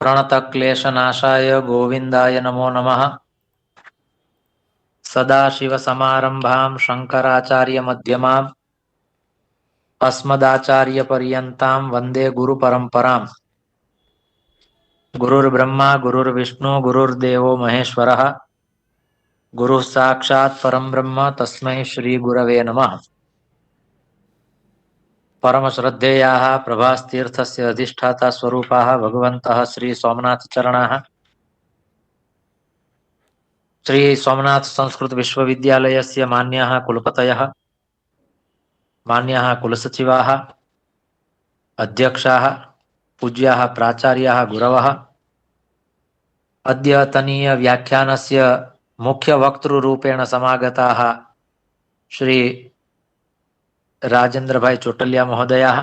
प्रणतक्लेशनाशाय गोविन्दाय नमो नमः। सदाशिवसमारम्भां शङ्कराचार्यमध्यमाम् अस्मदाचार्यपर्यन्तां वन्दे गुरुपरम्पराम्। गुरुर्ब्रह्मा गुरुर्विष्णु गुरुर्देवो महेश्वरः। गुरुः साक्षात् परं ब्रह्म तस्मै श्रीगुरवे नमः। परमश्रद्धेयाः प्रभास्तीर्थस्य अधिष्ठाता स्वरूपाः भगवन्तः श्री सोमनाथचरणाः श्री सोमनाथ संस्कृत विश्वविद्यालयस्य मान्याः कुलपतयः, मान्याः कुलसचिवाः, अध्यक्षाः, पूज्याः प्राचार्याः गुरवः, अद्यतनीय व्याख्यानस्य मुख्य वक्तृरूपेण समागताः श्री राजेन्द्र भाई चोटलिया महोदयाः,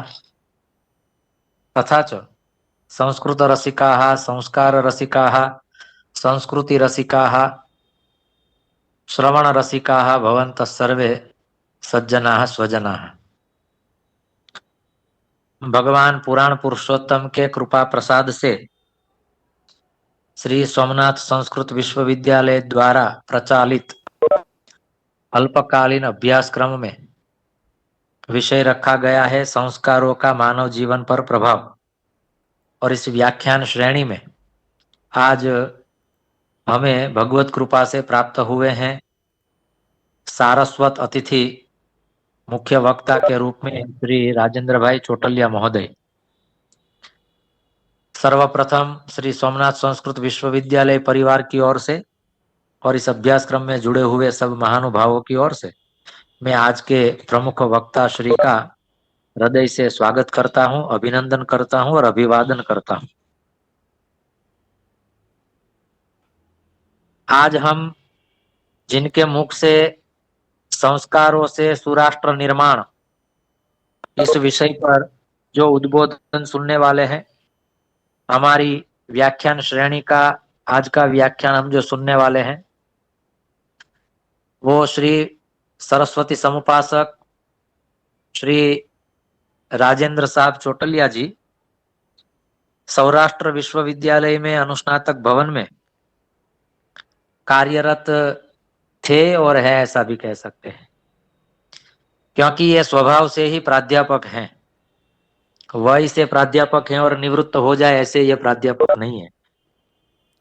तथा च संस्कृत रसिकाः, संस्कार रसिकाः, संस्कृति रसिकाः, श्रवण रसिकाः भवन्तः सर्वे सज्जनाः स्वजनाः। भगवान पुराण पुरुषोत्तम के कृपा प्रसाद से श्री सोमनाथ संस्कृत विश्वविद्यालय द्वारा प्रचालित अल्पकालीन अभ्यासक्रम में विषय रखा गया है संस्कारों का मानव जीवन पर प्रभाव। और इस व्याख्यान श्रेणी में आज हमें भगवत कृपा से प्राप्त हुए हैं सारस्वत अतिथि मुख्य वक्ता के रूप में श्री राजेंद्र भाई चोटलिया महोदय। सर्वप्रथम श्री सोमनाथ संस्कृत विश्वविद्यालय परिवार की ओर से और इस अभ्यासक्रम में जुड़े हुए सब महानुभावों की ओर से मैं आज के प्रमुख वक्ता श्री का हृदय से स्वागत करता हूं, अभिनंदन करता हूं और अभिवादन करता हूं। आज हम जिनके मुख से संस्कारों से सुराष्ट्र निर्माण इस विषय पर जो उद्बोधन सुनने वाले हैं, हमारी व्याख्यान श्रेणी का आज का व्याख्यान हम जो सुनने वाले हैं वो श्री सरस्वती समुपासक श्री राजेंद्र साहब चोटलिया जी सौराष्ट्र विश्वविद्यालय में अनुस्नातक भवन में कार्यरत थे और है, ऐसा भी कह सकते हैं, क्योंकि ये स्वभाव से ही प्राध्यापक हैं। वही से प्राध्यापक हैं और निवृत्त हो जाए ऐसे ये प्राध्यापक नहीं है।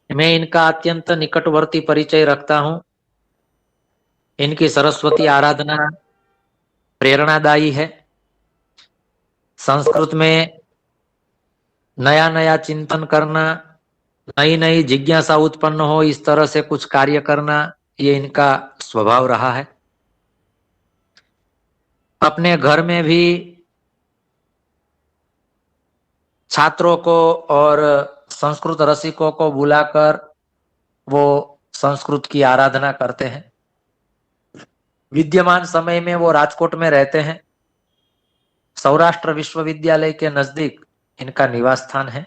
मैं इनका अत्यंत निकटवर्ती परिचय रखता हूं। इनकी सरस्वती आराधना प्रेरणादायी है। संस्कृत में नया नया चिंतन करना, नई नई जिज्ञासा उत्पन्न हो, इस तरह से कुछ कार्य करना, ये इनका स्वभाव रहा है। अपने घर में भी छात्रों को और संस्कृत रसिकों को बुलाकर वो संस्कृत की आराधना करते हैं। विद्यमान समय में वो राजकोट में रहते हैं। सौराष्ट्र विश्वविद्यालय के नजदीक इनका निवास स्थान है।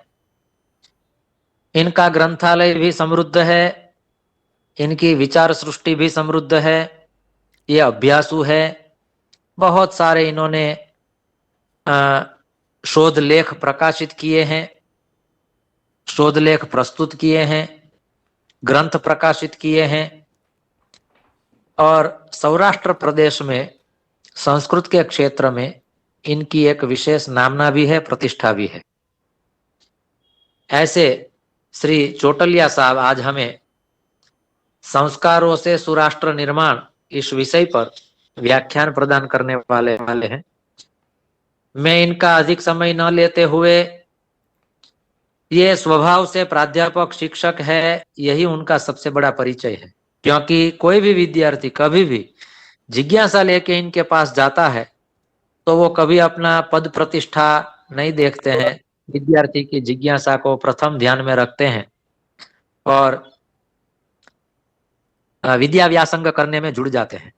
इनका ग्रंथालय भी समृद्ध है, इनकी विचार सृष्टि भी समृद्ध है। ये अभ्यासु है। बहुत सारे इन्होंने शोध लेख प्रकाशित किए हैं, शोध लेख प्रस्तुत किए हैं, ग्रंथ प्रकाशित किए हैं। और सौराष्ट्र प्रदेश में संस्कृत के क्षेत्र में इनकी एक विशेष नामना भी है, प्रतिष्ठा भी है। ऐसे श्री चोटलिया साहब आज हमें संस्कारों से सुराष्ट्र निर्माण इस विषय पर व्याख्यान प्रदान करने वाले हैं। मैं इनका अधिक समय न लेते हुए, ये स्वभाव से प्राध्यापक शिक्षक है, यही उनका सबसे बड़ा परिचय है। क्योंकि कोई भी विद्यार्थी कभी भी जिज्ञासा लेके इनके पास जाता है तो वो कभी अपना पद प्रतिष्ठा नहीं देखते हैं। विद्यार्थी की जिज्ञासा को प्रथम ध्यान में रखते हैं और विद्या व्यासंग करने में जुड़ जाते हैं।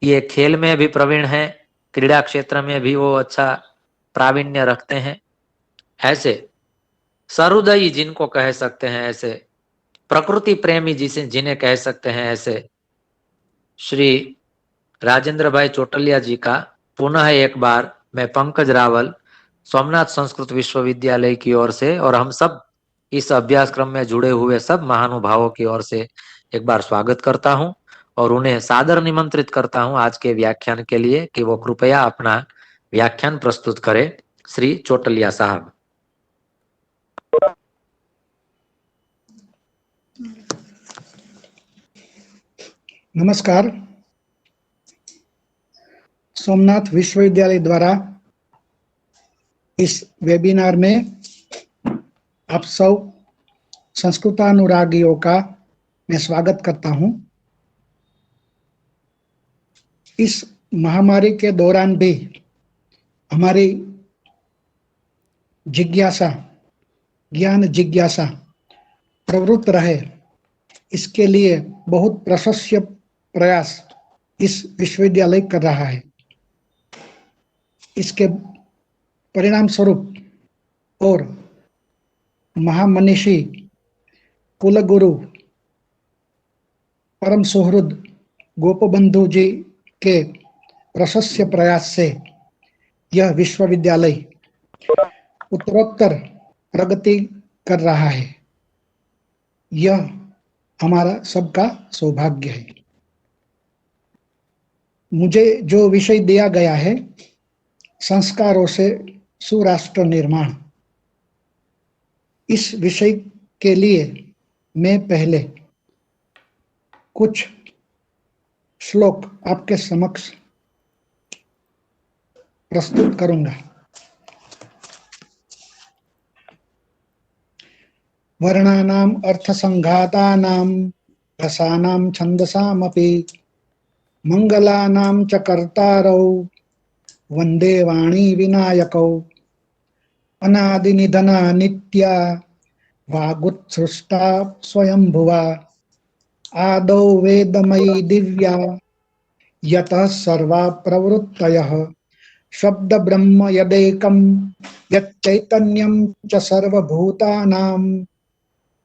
ये खेल में भी प्रवीण है, क्रीड़ा क्षेत्र में भी वो अच्छा प्रावीण्य रखते हैं। ऐसे सहृदयी जिनको कह सकते हैं, ऐसे प्रकृति प्रेमी जिन्हें कह सकते हैं, ऐसे श्री राजेंद्र भाई चोटलिया जी का पुनः एक बार मैं पंकज रावल सोमनाथ संस्कृत विश्वविद्यालय की ओर से और हम सब इस अभ्यास क्रम में जुड़े हुए सब महानुभावों की ओर से एक बार स्वागत करता हूं और उन्हें सादर निमंत्रित करता हूं आज के व्याख्यान के लिए कि वो कृपया अपना व्याख्यान प्रस्तुत करें। श्री चोटलिया साहब। नमस्कार। सोमनाथ विश्वविद्यालय द्वारा इस वेबिनार में आप सब संस्कृतानुरागियों का मैं स्वागत करता हूं। इस महामारी के दौरान भी हमारी जिज्ञासा, ज्ञान जिज्ञासा प्रवृत्त रहे, इसके लिए बहुत प्रशंसनीय प्रयास इस विश्वविद्यालय कर रहा है। इसके परिणाम स्वरूप और महामनीषी कुलगुरु परम सुहृद गोपबंधु जी के प्रशंस्य प्रयास से यह विश्वविद्यालय उत्तरोत्तर प्रगति कर रहा है। यह हमारा सबका सौभाग्य है। मुझे जो विषय दिया गया है, संस्कारों से सुराष्ट्र निर्माण, इस विषय के लिए मैं पहले कुछ श्लोक आपके समक्ष प्रस्तुत करूंगा। वर्णानाम अर्थसंघातानाम रसानाम छंदसामपि मंगलानाम च कर्तारौ वंदे वाणी विनायकौ अनादिनिधना नित्या वागुत्सृष्टा स्वयंभुवा आदौ वेदमयी दिव्या यतः सर्वा प्रवृत्तयः शब्द ब्रह्म यदेकं यच्चैतन्यं च सर्वभूतानां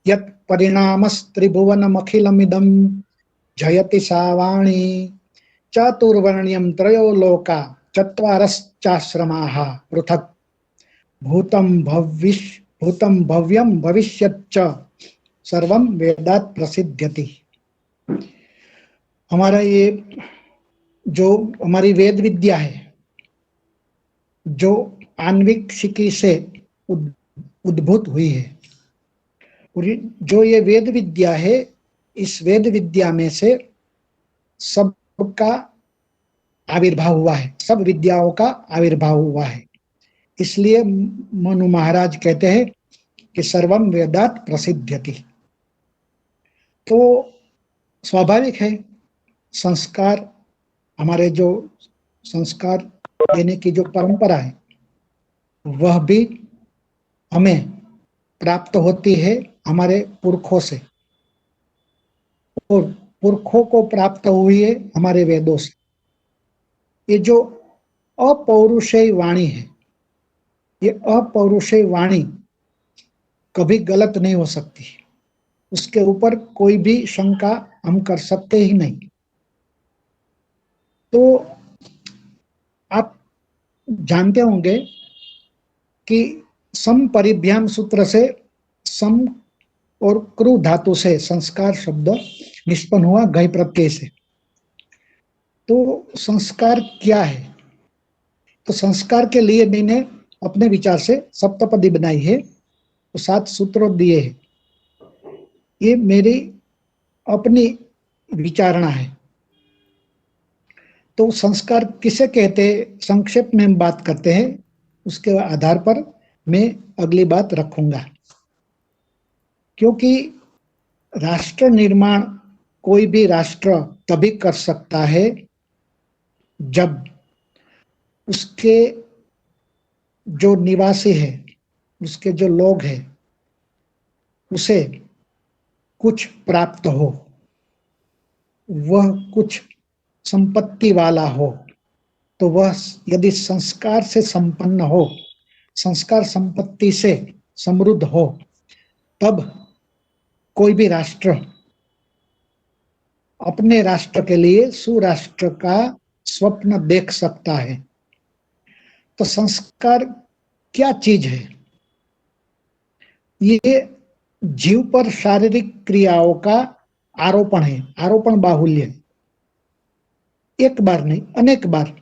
यत् परिणामस्त्रिभुवनमखिलमिदं जयति सा वाणी चातुर्वर्ण्यं त्रयो लोका चत्वारश्चाश्रमाः पृथक् भूतं भव्यं भविष्यच्च सर्वं वेदात् प्रसिद्ध्यति। हमारा ये जो हमारी वेद विद्या है, जो आण्विक शिकी से उद्भूत हुई है, और जो ये वेद विद्या है, इस वेद विद्या में से सबका आविर्भाव हुआ है, सब विद्याओं का आविर्भाव हुआ है। इसलिए मनु महाराज कहते हैं कि सर्वम वेदात् प्रसिद्ध्यति। तो स्वाभाविक है, संस्कार, हमारे जो संस्कार देने की जो परंपरा है, वह भी हमें प्राप्त होती है हमारे पुरखों से, और पुरखों को प्राप्त हुई है हमारे वेदों से। ये जो अपौरुषेय वाणी है, ये अपौरुषेय वाणी कभी गलत नहीं हो सकती, उसके ऊपर कोई भी शंका हम कर सकते ही नहीं। तो आप जानते होंगे कि सम परिभ्याम सूत्र से सम और क्रू धातु से संस्कार शब्द निष्पन्न हुआ गय प्रत्यय से। तो संस्कार क्या है? तो संस्कार के लिए मैंने अपने विचार से सप्तपदी बनाई है, तो 7 सूत्र दिए हैं। ये मेरी अपनी विचारणा है। तो संस्कार किसे कहते हैं, संक्षेप में हम बात करते हैं, उसके आधार पर मैं अगली बात रखूंगा। क्योंकि राष्ट्र निर्माण कोई भी राष्ट्र तभी कर सकता है जब उसके जो निवासी है, उसके जो लोग हैं, उसे कुछ प्राप्त हो, वह कुछ संपत्ति वाला हो। तो वह यदि संस्कार से संपन्न हो, संस्कार संपत्ति से समृद्ध हो, तब कोई भी राष्ट्र अपने राष्ट्र के लिए सुराष्ट्र का स्वप्न देख सकता है। तो संस्कार क्या चीज है? ये जीव पर शारीरिक क्रियाओं का आरोपण है, आरोपण बाहुल्य। एक बार नहीं, अनेक बार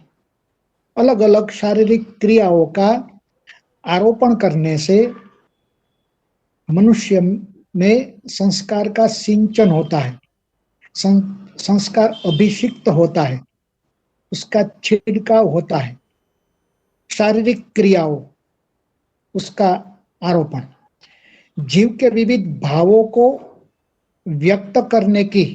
अलग अलग शारीरिक क्रियाओं का आरोपण करने से मनुष्य में संस्कार का सिंचन होता है, संस्कार अभिषिक्त होता है, उसका छिड़काव होता है। शारीरिक क्रियाओं, उसका आरोपण जीव के विविध भावों को व्यक्त करने की,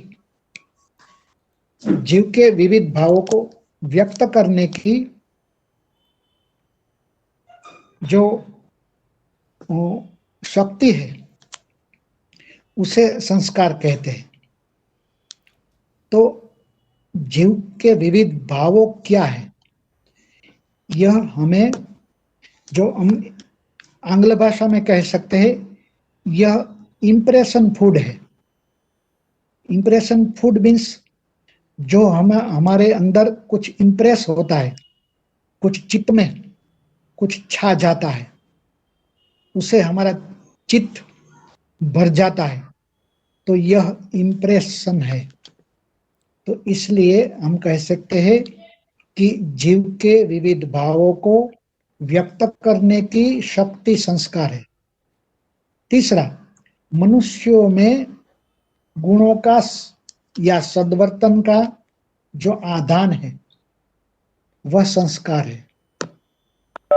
जीव के विविध भावों को व्यक्त करने की जो शक्ति है उसे संस्कार कहते हैं। तो जीव के विविध भावों क्या है, यह हमें, जो हम आंग्ल भाषा में कह सकते हैं, यह इंप्रेशन फूड है। इंप्रेशन फूड मीन्स जो हमारे अंदर कुछ इंप्रेस होता है, कुछ चित्त में कुछ छा जाता है, उसे हमारा चित्त भर जाता है, तो यह इंप्रेशन है। तो इसलिए हम कह सकते हैं कि जीव के विविध भावों को व्यक्त करने की शक्ति संस्कार है। तीसरा, मनुष्यों में गुणों का या सद्वर्तन का जो आधान है वह संस्कार है।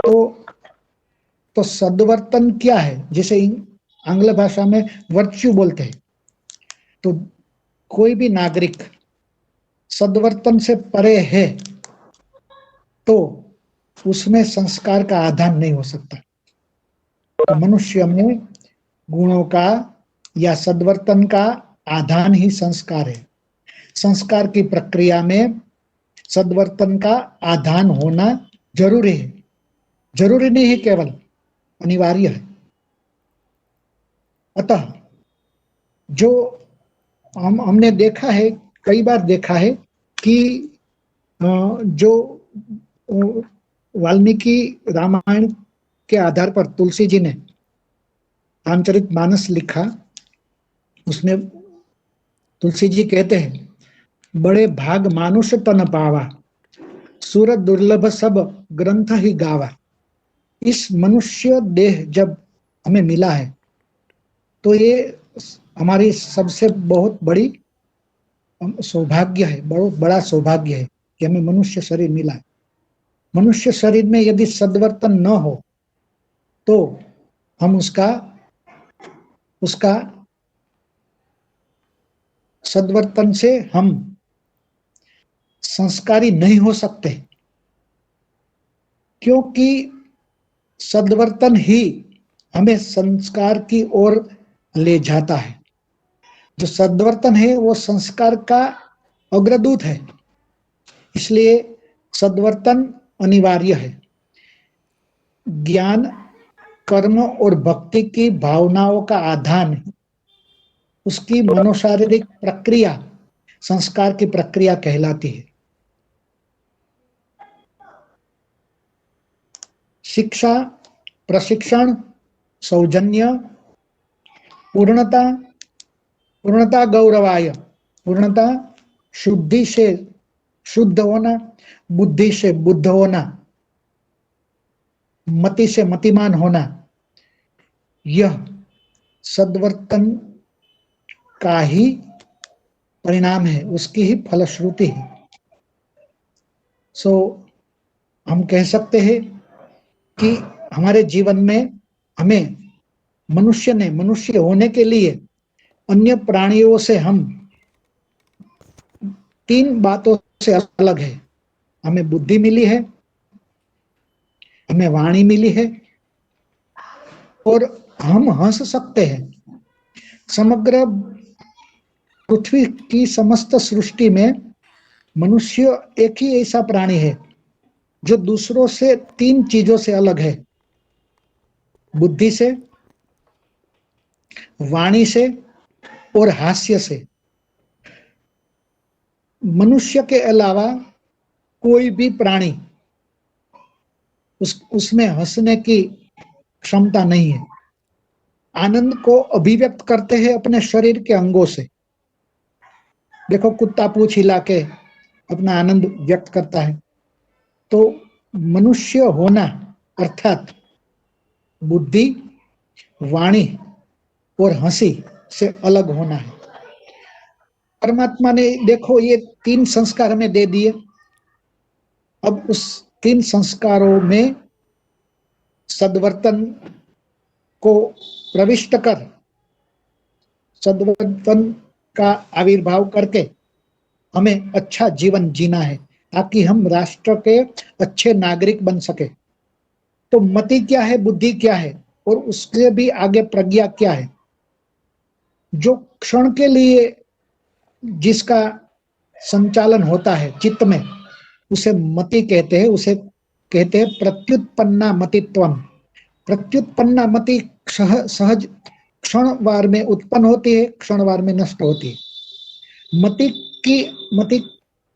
तो सद्वर्तन क्या है, जिसे आंग्ल भाषा में वर्च्यू बोलते हैं। तो कोई भी नागरिक सद्वर्तन से परे है तो उसमें संस्कार का आधान नहीं हो सकता। तो मनुष्य में गुणों का या सद्वर्तन का आधान ही संस्कार है। संस्कार की प्रक्रिया में सद्वर्तन का आधान होना जरूरी है, जरूरी नहीं है केवल, अनिवार्य है। अतः जो हमने देखा है, कई बार देखा है कि जो वाल्मीकि रामायण के आधार पर तुलसी जी ने रामचरितमानस लिखा, उसमें तुलसी जी कहते हैं, बड़े भाग मानुष तन पावा, सुर दुर्लभ सब ग्रंथ ही गावा। इस मनुष्य देह जब हमें मिला है तो ये हमारी सबसे बहुत बड़ी सौभाग्य है, बहुत बड़ा सौभाग्य है कि हमें मनुष्य शरीर मिला है। मनुष्य शरीर में यदि सद्वर्तन न हो तो हम उसका सद्वर्तन से हम संस्कारी नहीं हो सकते, क्योंकि सद्वर्तन ही हमें संस्कार की ओर ले जाता है। जो सद्वर्तन है वो संस्कार का अग्रदूत है, इसलिए सद्वर्तन अनिवार्य है। ज्ञान, कर्म और भक्ति की भावनाओं का आधान उसकी मनोशारीरिक प्रक्रिया संस्कार की प्रक्रिया कहलाती है। शिक्षा, प्रशिक्षण, सौजन्य, पूर्णता गौरवाय, पूर्णता शुद्धि से शुद्ध होना, बुद्धि से बुद्ध होना, मति से मतिमान होना, यह सद्वर्तन का ही परिणाम है, उसकी ही फलश्रुति है। हम कह सकते हैं कि हमारे जीवन में हमें मनुष्य होने के लिए अन्य प्राणियों से हम 3 बातों से अलग है। हमें बुद्धि मिली है, हमें वाणी मिली है और हम हंस सकते हैं। समग्र पृथ्वी की समस्त सृष्टि में मनुष्य एक ही ऐसा प्राणी है जो दूसरों से 3 चीजों से अलग है, बुद्धि से, वाणी से और हास्य से। मनुष्य के अलावा कोई भी प्राणी उसमें हंसने की क्षमता नहीं है। आनंद को अभिव्यक्त करते हैं अपने शरीर के अंगों से। देखो कुत्ता पूंछ हिला के अपना आनंद व्यक्त करता है। तो मनुष्य होना अर्थात बुद्धि, वाणी और हंसी से अलग होना है। परमात्मा ने देखो ये 3 संस्कार हमें दे दिए। अब उस 3 संस्कारों में सद्वर्तन को प्रविष्ट कर सद्वर्तन का आविर्भाव करके हमें अच्छा जीवन जीना है, ताकि हम राष्ट्र के अच्छे नागरिक बन सके। तो मति क्या है, बुद्धि क्या है, और उसके भी आगे प्रज्ञा क्या है। जो क्षण के लिए जिसका संचालन होता है चित्त में, उसे मति कहते हैं। उसे कहते हैं प्रत्युत्पन्ना मतित्वम। प्रत्युत्पन्ना मति सहज क्षणवार में उत्पन्न होती है, क्षणवार में नष्ट होती है। मति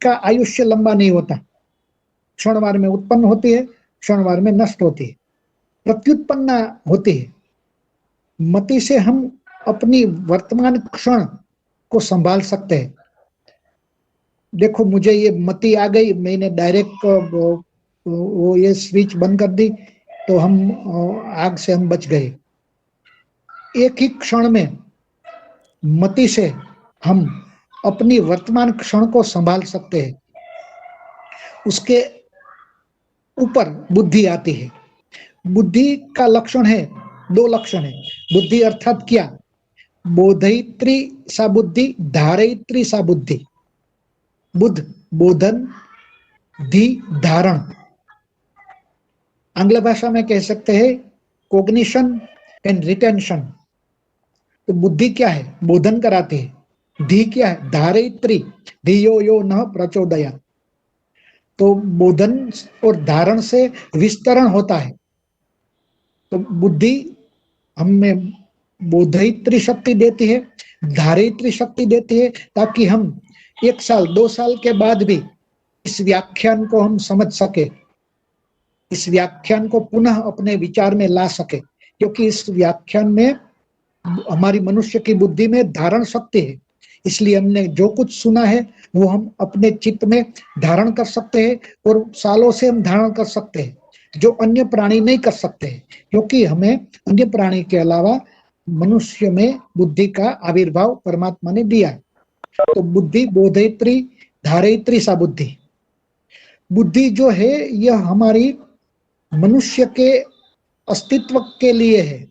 का आयुष्य लंबा नहीं होता, क्षणवार में उत्पन्न होती है, क्षणवार में नष्ट होती है, प्रत्युत्पन्ना होती है। मति से हम अपनी वर्तमान क्षण को संभाल सकते हैं। देखो मुझे ये मति आ गई, मैंने डायरेक्ट वो ये स्विच बंद कर दी, तो हम आग से हम बच गए। एक ही क्षण में मति से हम अपनी वर्तमान क्षण को संभाल सकते हैं। उसके ऊपर बुद्धि आती है। बुद्धि का लक्षण है, 2 लक्षण है। बुद्धि अर्थात क्या? बोधयित्री सा बुद्धि, धारयित्री सा बुद्धि। बुद्ध बोधन, धी धारण। आंग्ल भाषा में कह सकते हैं कोग्निशन एंड रिटेंशन। तो बुद्धि क्या है? बोधन कराती है। धी क्या है? धारयित्री, धियो यो न प्रचोदयात्। तो बोधन और धारण से विस्तरण होता है। तो बुद्धि हमें बोधयित्री शक्ति देती है, धारयित्री शक्ति देती है, ताकि हम 1 साल 2 साल के बाद भी इस व्याख्यान को हम समझ सके, इस व्याख्यान को पुनः अपने विचार में ला सके। क्योंकि इस व्याख्यान में हमारी मनुष्य की बुद्धि में धारण शक्ति है, इसलिए हमने जो कुछ सुना है वो हम अपने चित्त में धारण कर सकते हैं, और सालों से हम धारण कर सकते हैं, जो अन्य प्राणी नहीं कर सकते हैं। क्योंकि हमें अन्य प्राणी के अलावा मनुष्य में बुद्धि का आविर्भाव परमात्मा ने दिया है। तो बुद्धि बोधयित्री, धारयित्री सा बुद्धि। बुद्धि जो है यह हमारी मनुष्य के अस्तित्व के लिए है,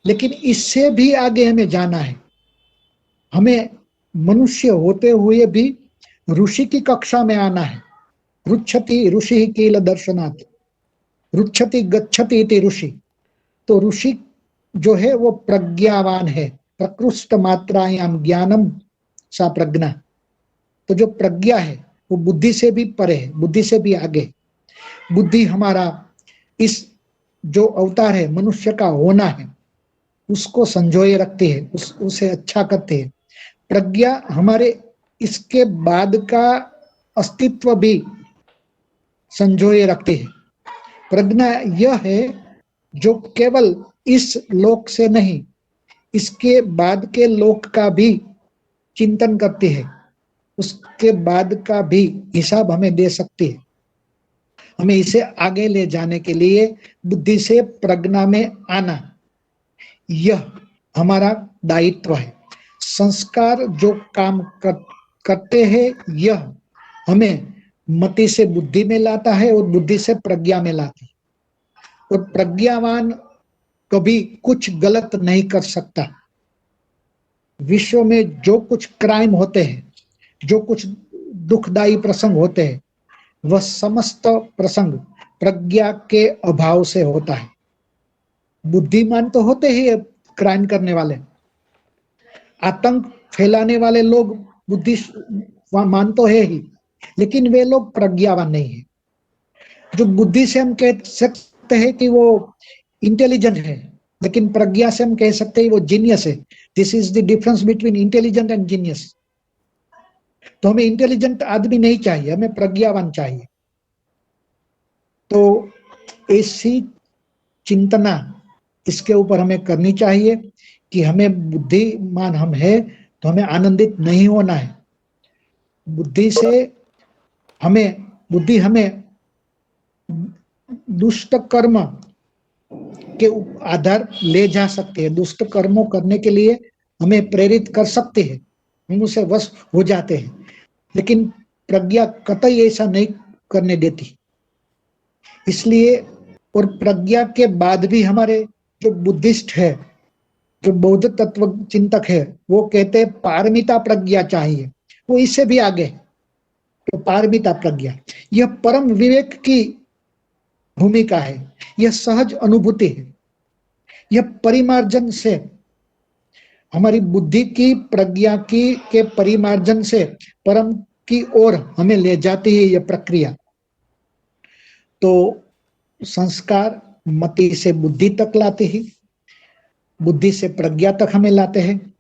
लेकिन इससे भी आगे हमें जाना है। हमें मनुष्य होते हुए भी ऋषि की कक्षा में आना है। रुच्छति ऋषि किल दर्शनात्, रुच्छति गच्छति इति ऋषि। तो ऋषि जो है वो प्रज्ञावान है। प्रकृष्ट मात्रायाम ज्ञानम सा प्रज्ञा। तो जो प्रज्ञा है वो बुद्धि से भी परे है, बुद्धि से भी आगे। बुद्धि हमारा इस जो अवतार है, मनुष्य का होना है, उसको संजोए रखती है, उसे अच्छा करती है। प्रज्ञा हमारे इसके बाद का अस्तित्व भी संजोए रखती है। प्रज्ञा यह है जो केवल इस लोक से नहीं, इसके बाद के लोक का भी चिंतन करती है, उसके बाद का भी हिसाब हमें दे सकती है। हमें इसे आगे ले जाने के लिए बुद्धि से प्रज्ञा में आना, यह हमारा दायित्व है। संस्कार जो काम करते हैं, यह हमें मति से बुद्धि में लाता है और बुद्धि से प्रज्ञा में लाता है। और प्रज्ञावान कभी कुछ गलत नहीं कर सकता। विश्व में जो कुछ क्राइम होते हैं, जो कुछ दुखदायी प्रसंग होते हैं, वह समस्त प्रसंग प्रज्ञा के अभाव से होता है। बुद्धिमान तो होते ही क्राइम करने वाले, आतंक फैलाने वाले लोग बुद्धिमान तो है ही, लेकिन वे लोग प्रज्ञावान नहीं है। जो बुद्धि से हम कह सकते हैं कि वो इंटेलिजेंट है, लेकिन प्रज्ञा से हम कह सकते हैं वो जीनियस है। This is the difference between intelligent and genius. तो हमें इंटेलिजेंट आदमी नहीं चाहिए, हमें प्रज्ञावान चाहिए। तो ऐसी चिंतना, इसके ऊपर हमें करनी चाहिए कि हमें बुद्धिमान हम है तो हमें आनंदित नहीं होना है। बुद्धि हमें दुष्ट कर्म के आधार ले जा सकते हैं, दुष्ट कर्मों करने के लिए हमें प्रेरित कर सकते हैं, हम उसे वश हो जाते हैं। लेकिन प्रज्ञा कतई ऐसा नहीं करने देती। इसलिए और प्रज्ञा के बाद भी हमारे जो बुद्धिस्ट है, जो बौद्ध तत्व चिंतक है, वो कहते हैं पारमिता प्रज्ञा चाहिए, वो इससे भी आगे। तो पारमिता प्रज्ञा यह परम विवेक की भूमिका है, यह सहज अनुभूति है, यह परिमार्जन से हमारी बुद्धि की प्रज्ञा की के परिमार्जन से परम की ओर हमें ले जाती है यह प्रक्रिया। तो संस्कार मति से बुद्धि तक लाते हैं, बुद्धि से प्रज्ञा तक हमें लाते हैं,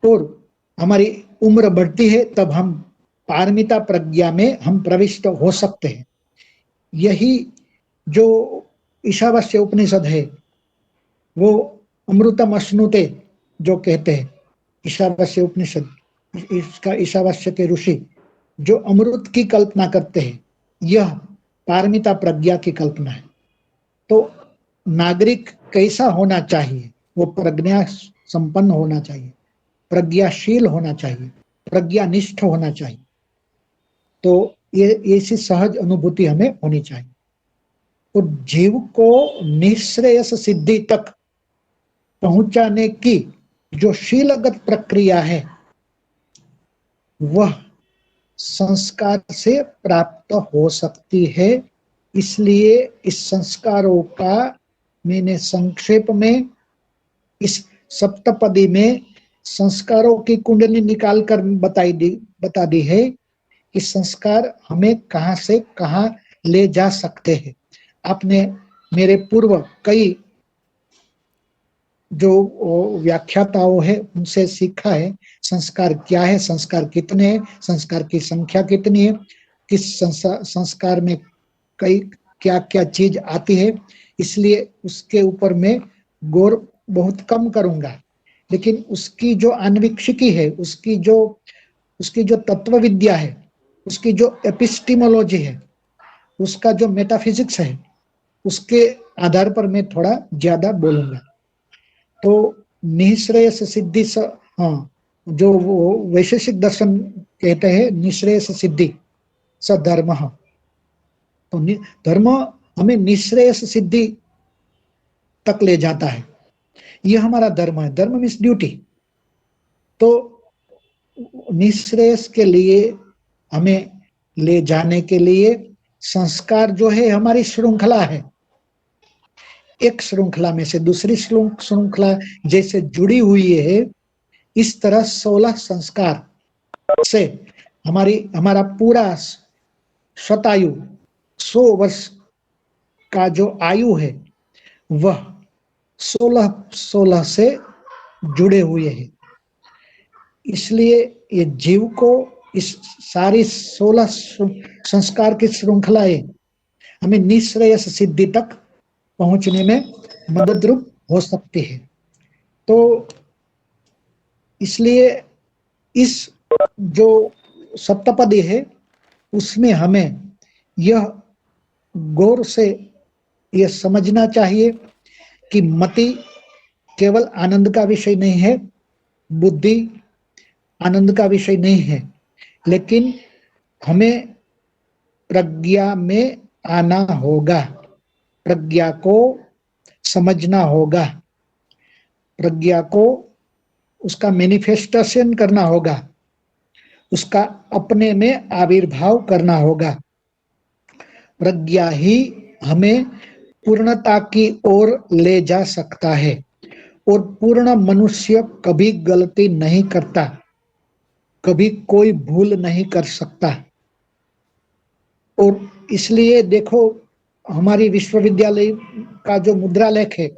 और हमारी उम्र बढ़ती है तब हम पारमिता प्रज्ञा में हम प्रविष्ट हो सकते हैं। यही जो ईशावास्य उपनिषद है वो अमृतम अश्नुते जो कहते हैं, ईशावास्य उपनिषद, इसका ईशावास्य के ऋषि जो अमृत की कल्पना करते हैं, यह पारमिता प्रज्ञा की कल्पना है। तो नागरिक कैसा होना चाहिए? वो प्रज्ञा संपन्न होना चाहिए, प्रज्ञाशील होना चाहिए, प्रज्ञानिष्ठ होना चाहिए। तो ये ऐसी सहज अनुभूति हमें होनी चाहिए। तो जीव को निःश्रेयस सिद्धि तक पहुंचाने की जो शीलगत प्रक्रिया है वह संस्कार से प्राप्त हो सकती है। इसलिए इस संस्कारों का मैंने संक्षेप में इस सप्तपदी में संस्कारों की कुंडली निकालकर बता दी है कि संस्कार हमें कहां से कहां ले जा सकते हैं। आपने मेरे पूर्व कई जो व्याख्याताओं है उनसे सीखा है संस्कार क्या है, संस्कार कितने हैं, संस्कार की संख्या कितनी है, किस संस्कार में कई क्या क्या चीज आती है। इसलिए उसके ऊपर मैं गौर बहुत कम करूंगा, लेकिन उसकी जो आन्वीक्षिकी है, उसकी जो तत्व विद्या है, उसकी जो एपिस्टिमोलॉजी है, उसका जो मेटाफिजिक्स है, उसके आधार पर मैं थोड़ा ज्यादा बोलूंगा। तो निःश्रेयस सिद्धि हाँ, जो वो वैशेषिक दर्शन कहते हैं निःश्रेयस सिद्धि स धर्म। तो धर्म हमें निःश्रेयस सिद्धि तक ले जाता है, यह हमारा धर्म है। धर्म मीन्स ड्यूटी। तो निःश्रेयस के लिए हमें ले जाने के लिए संस्कार जो है हमारी श्रृंखला है, एक श्रृंखला में से दूसरी श्रृंखला जैसे जुड़ी हुई है, इस तरह 16 संस्कार से हमारा पूरा शतायु 100 वर्ष का जो आयु है वह 16 से जुड़े हुए हैं। इसलिए ये जीव को इस सारी 16 संस्कार की श्रृंखलाएं हमें निःश्रेयस सिद्धि तक पहुंचने में मददरूप हो सकती है। तो इसलिए इस जो सप्तपदी है उसमें हमें यह गौर से यह समझना चाहिए कि मति केवल आनंद का विषय नहीं है, बुद्धि आनंद का विषय नहीं है, लेकिन हमें प्रज्ञा में आना होगा, प्रज्ञा को समझना होगा, प्रज्ञा को उसका मैनिफेस्टेशन करना होगा, उसका अपने में आविर्भाव करना होगा। प्रज्ञा ही हमें पूर्णता की ओर ले जा सकता है, और पूर्ण मनुष्य कभी गलती नहीं करता, कभी कोई भूल नहीं कर सकता। और इसलिए देखो हमारी विश्वविद्यालय का जो मुद्रा लेख है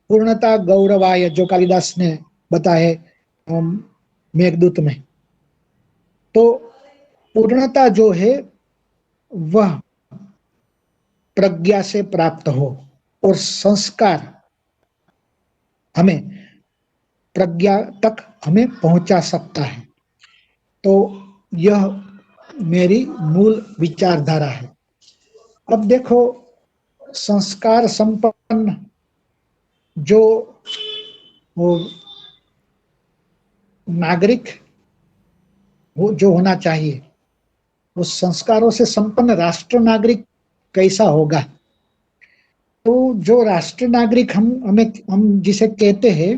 पूर्णता गौरवाय, जो कालिदास ने बताए मेघदूत में, तो पूर्णता जो है वह प्रज्ञा से प्राप्त हो, और संस्कार हमें प्रज्ञा तक हमें पहुंचा सकता है। तो यह मेरी मूल विचारधारा है। अब देखो, संस्कार संपन्न जो वो नागरिक जो होना चाहिए, उस संस्कारों से संपन्न राष्ट्र नागरिक कैसा होगा? तो जो राष्ट्र नागरिक हम जिसे कहते हैं,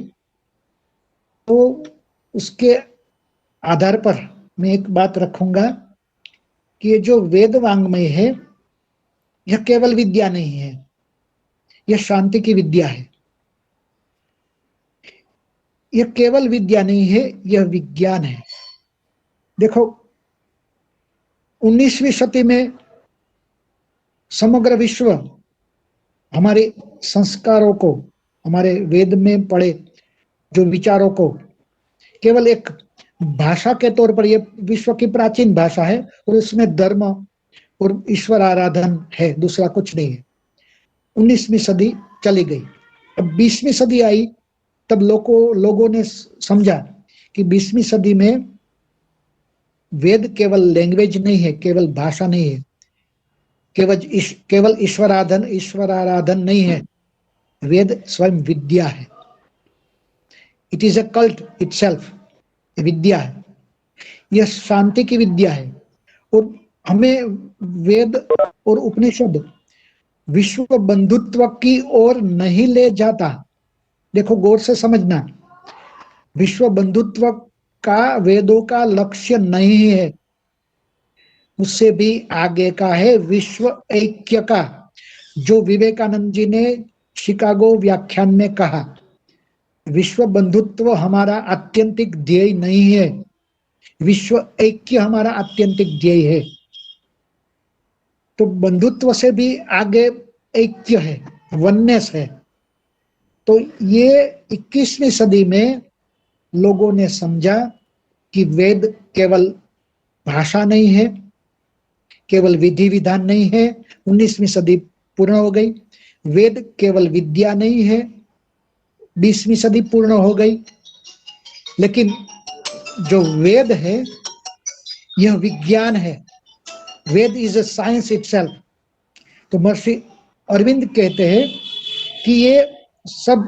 तो उसके आधार पर मैं एक बात रखूंगा कि ये जो वेद वांग्मय है, यह केवल विद्या नहीं है, यह शांति की विद्या है। यह केवल विद्या नहीं है, यह विज्ञान है। देखो, 19वीं सदी में समग्र विश्व हमारे संस्कारों को, हमारे वेद में पढ़े जो विचारों को केवल एक भाषा के तौर पर, यह विश्व की प्राचीन भाषा है और उसमें धर्म और ईश्वर आराधन है, दूसरा कुछ नहीं है। 19वीं सदी चली गई, अब 20वीं सदी आई, तब लोगों ने समझा कि 20वीं सदी में वेद केवल लैंग्वेज नहीं है, केवल भाषा नहीं है, केवल ईश्वर आराधन नहीं है, वेद स्वयं विद्या है। It is a cult itself, विद्या है, यह शांति की विद्या है। और हमें वेद और उपनिषद विश्व बंधुत्व की ओर नहीं ले जाता। देखो, गौर से समझना, विश्व बंधुत्व का वेदों का लक्ष्य नहीं है, उससे भी आगे का है विश्व ऐक्य का, जो विवेकानंद जी ने शिकागो व्याख्यान में कहा। विश्व बंधुत्व हमारा आत्यंतिक ध्येय नहीं है, विश्व ऐक्य हमारा आत्यंतिक ध्येय है। तो बंधुत्व से भी आगे ऐक्य है, वननेस है। तो ये 21वीं सदी में लोगों ने समझा कि वेद केवल भाषा नहीं है, केवल विधि विधान नहीं है। 19वीं सदी पूर्ण हो गई। वेद केवल विद्या नहीं है, 20वीं सदी पूर्ण हो गई। लेकिन जो वेद है, यह विज्ञान है। वेद इज अ साइंस इटसेल्फ। तो महर्षि अरविंद कहते हैं कि ये सब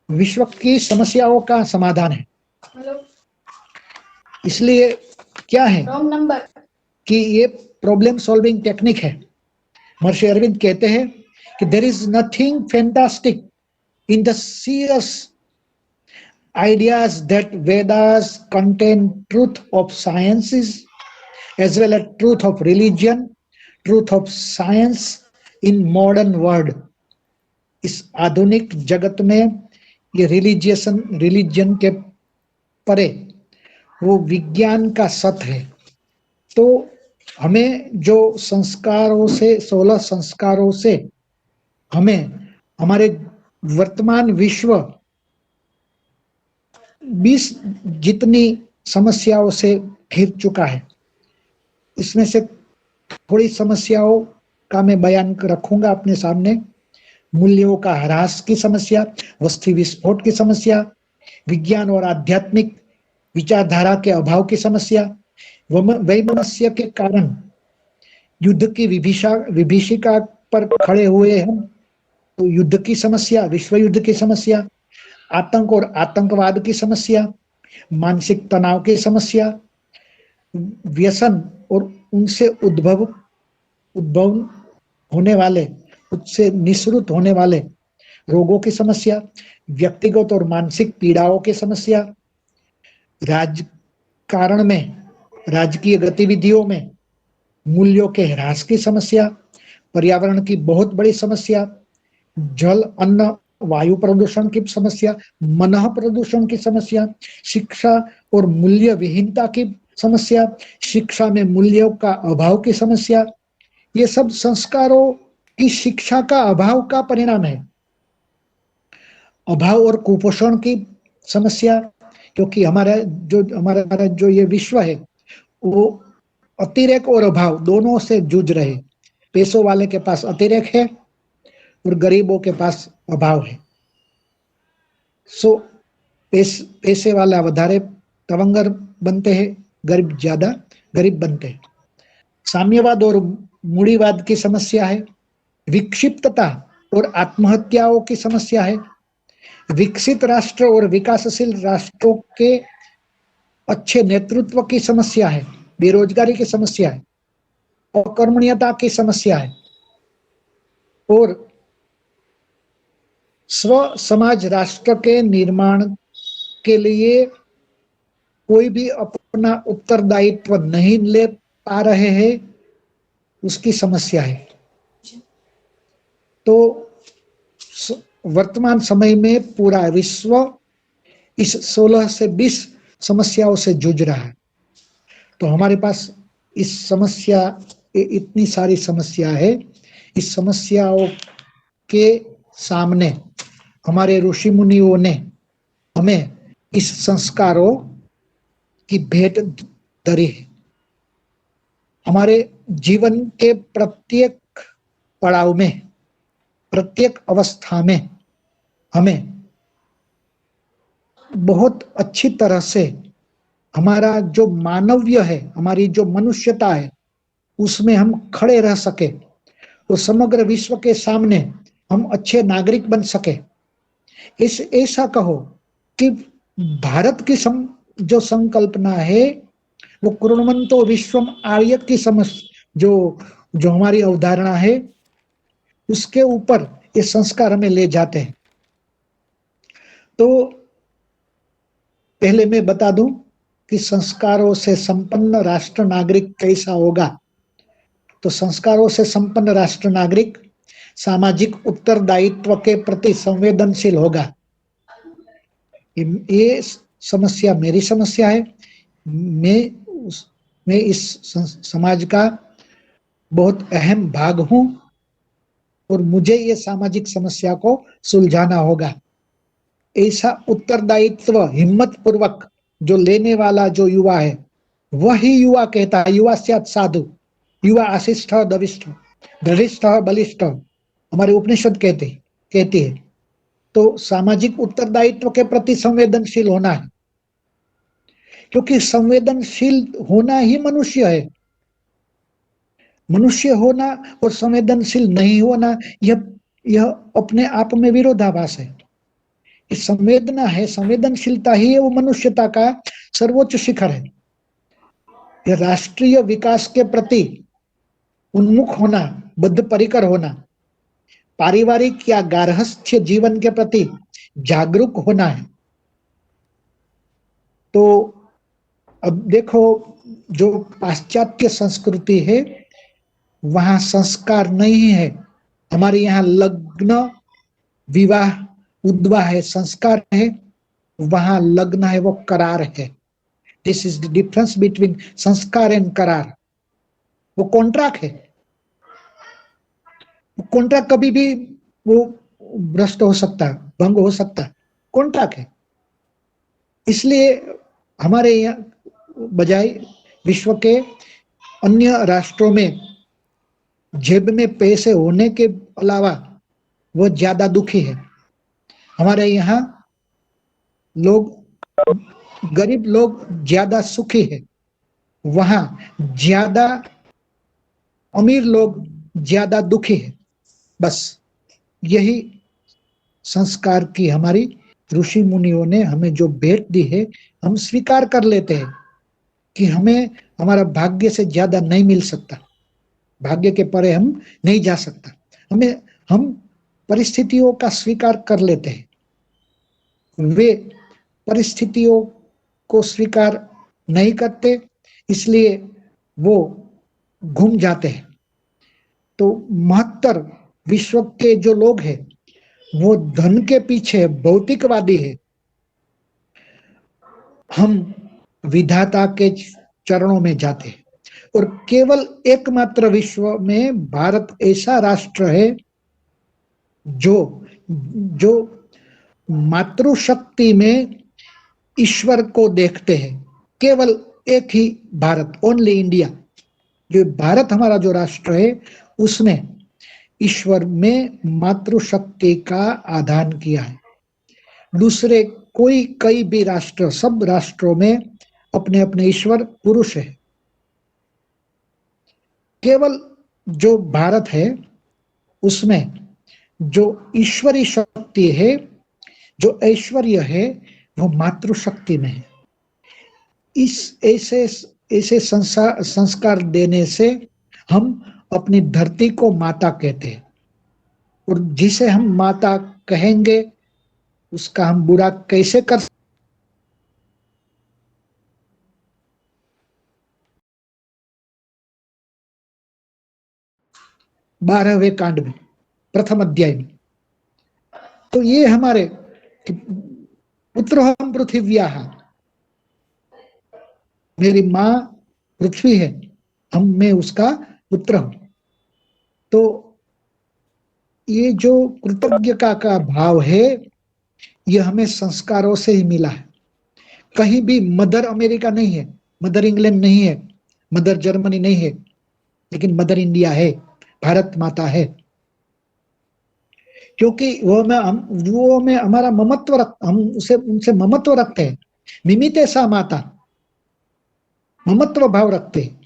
विश्व की समस्याओं का समाधान है। इसलिए क्या है कि ये प्रॉब्लम सॉल्विंग टेक्निक है। महर्षि अरविंद कहते हैं कि there is nothing fantastic in the serious ideas that Vedas contain truth of sciences as well as truth of religion, truth of science in modern world। इस आधुनिक जगत में ये रिलीजन के परे वो विज्ञान का सत्य है। तो हमें जो संस्कारों से, 16 संस्कारों से हमें हमारे वर्तमान विश्व 20 जितनी समस्याओं से घिर चुका है, इसमें से थोड़ी समस्याओं का मैं बयान रखूंगा अपने सामने। मूल्यों का ह्रास की समस्या, वस्तु विस्फोट की समस्या, विज्ञान और आध्यात्मिक विचारधारा के अभाव की समस्या, वैमनस्य के कारण युद्ध की विभीषिका पर खड़े हुए हम, तो युद्ध की समस्या, विश्व युद्ध की समस्या, आतंक और आतंकवाद की समस्या, मानसिक तनाव की समस्या, व्यसन और उनसे उद्भव होने वाले, उससे निःसृत होने वाले रोगों की समस्या, व्यक्तिगत और मानसिक पीड़ाओं की समस्या, राजकारण में, राजकीय गतिविधियों में मूल्यों के ह्रास की समस्या, पर्यावरण की बहुत बड़ी समस्या, जल अन्न वायु प्रदूषण की समस्या, मन प्रदूषण की समस्या, शिक्षा और मूल्य विहीनता की समस्या, शिक्षा में मूल्यों का अभाव की समस्या, ये सब संस्कारों की शिक्षा का अभाव का परिणाम है। अभाव और कुपोषण की समस्या, क्योंकि हमारा जो ये विश्व है, वो अतिरेक और अभाव दोनों से जूझ रहे। पैसों वाले के पास अतिरेक है और गरीबों के पास अभाव है। सो पैसे वाला વધારે तवंगर बनते हैं, गरीब ज्यादा गरीब बनते हैं। साम्यवाद और मूढ़ीवाद की समस्या है, विक्षिप्तता और आत्महत्याओं की समस्या है, विकसित राष्ट्र और विकासशील राष्ट्रों के अच्छे नेतृत्व की समस्या है, बेरोजगारी की समस्या है, अकर्मण्यता की समस्या है, और स्व समाज राष्ट्र के निर्माण के लिए कोई भी अपना उत्तरदायित्व नहीं ले पा रहे हैं, उसकी समस्या है। तो वर्तमान समय में पूरा विश्व इस 16 से 20 समस्याओं से जूझ रहा है। तो हमारे पास इस समस्या, इतनी सारी समस्या है, इस समस्याओं के सामने हमारे ऋषि मुनियों ने हमें इस संस्कारों की भेंट धरी है। हमारे जीवन के प्रत्येक पड़ाव में, प्रत्येक अवस्था में हमें बहुत अच्छी तरह से हमारा जो मानवीय है, हमारी जो मनुष्यता है, उसमें हम खड़े रह सके और समग्र विश्व के सामने हम अच्छे नागरिक बन सके। ऐसा कहो कि भारत की जो संकल्पना है वो कुर्वन्तो विश्वम आर्य की जो हमारी अवधारणा है, उसके ऊपर ये संस्कार हमें ले जाते हैं। तो पहले मैं बता दूं कि संस्कारों से संपन्न राष्ट्र नागरिक कैसा होगा। तो संस्कारों से संपन्न राष्ट्र नागरिक सामाजिक उत्तरदायित्व के प्रति संवेदनशील होगा। ये समस्या मेरी समस्या है, मैं इस समाज का बहुत अहम भाग हूं और मुझे ये सामाजिक समस्या को सुलझाना होगा। ऐसा उत्तरदायित्व हिम्मत पूर्वक जो लेने वाला जो युवा है, वही युवा कहता है, युवा स्यात् साधु, युवा आशिष्ठ दविष्ठ धृष्ठ बलिष्ठ, हमारे उपनिषद कहती है। तो सामाजिक उत्तरदायित्व के प्रति संवेदनशील होना है, क्योंकि संवेदनशील होना ही मनुष्य है। मनुष्य होना और संवेदनशील नहीं होना, यह अपने आप में विरोधाभास है। संवेदना है, संवेदनशीलता ही है वो मनुष्यता का सर्वोच्च शिखर है। यह राष्ट्रीय विकास के प्रति उन्मुख होना, बद्धपरिकर होना, पारिवारिक या गार्हस्थ्य जीवन के प्रति जागरूक होना है। तो अब देखो, जो पाश्चात्य संस्कृति है वहां संस्कार नहीं है। हमारे यहाँ लग्न विवाह उद्वाह है, संस्कार है, वहां लग्न है वो करार है। This is the difference between संस्कार एंड करार। वो कॉन्ट्रैक्ट है, कॉन्ट्रैक्ट कभी भी वो भ्रष्ट हो सकता है, भंग हो सकता है, कॉन्ट्रैक्ट है। इसलिए हमारे यहाँ बजाय विश्व के अन्य राष्ट्रों में जेब में पैसे होने के अलावा वो ज्यादा दुखी है। हमारे यहाँ गरीब लोग ज्यादा सुखी है, वहां ज्यादा अमीर लोग ज्यादा दुखी है। बस यही संस्कार की हमारी ऋषि मुनियों ने हमें जो भेंट दी है, हम स्वीकार कर लेते हैं कि हमें हमारा भाग्य से ज्यादा नहीं मिल सकता, भाग्य के परे हम नहीं जा सकता। हम परिस्थितियों का स्वीकार कर लेते हैं, वे परिस्थितियों को स्वीकार नहीं करते, इसलिए वो घूम जाते हैं। तो महत्तर विश्व के जो लोग हैं वो धन के पीछे भौतिकवादी है। हम विधाता के चरणों में जाते हैं और केवल एकमात्र विश्व में भारत ऐसा राष्ट्र है जो मातृशक्ति में ईश्वर को देखते हैं। केवल एक ही भारत, ओनली इंडिया, जो भारत हमारा जो राष्ट्र है उसने ईश्वर में मातृशक्ति का आधान किया है। दूसरे कोई कई भी राष्ट्र, सब राष्ट्रों में अपने अपने ईश्वर पुरुष है। केवल जो भारत है उसमें जो ईश्वरी शक्ति है, जो ऐश्वर्य है, वो मातृशक्ति में है। इस ऐसे ऐसे संस्कार देने से हम अपनी धरती को माता कहते हैं, और जिसे हम माता कहेंगे उसका हम बुरा कैसे कर 12वें कांड में, प्रथम अध्याय में। तो ये हमारे पुत्र हम पृथिव्याः, मेरी माँ पृथ्वी है, मैं उसका पुत्र हूं। तो ये जो कृतज्ञता का भाव है, ये हमें संस्कारों से ही मिला है। कहीं भी मदर अमेरिका नहीं है, मदर इंग्लैंड नहीं है, मदर जर्मनी नहीं है, लेकिन मदर इंडिया है, भारत माता है। क्योंकि वो में हमारा ममत्व हम उनसे ममत्व रखते हैं। मिमिते सा माता, ममत्व भाव रखते हैं।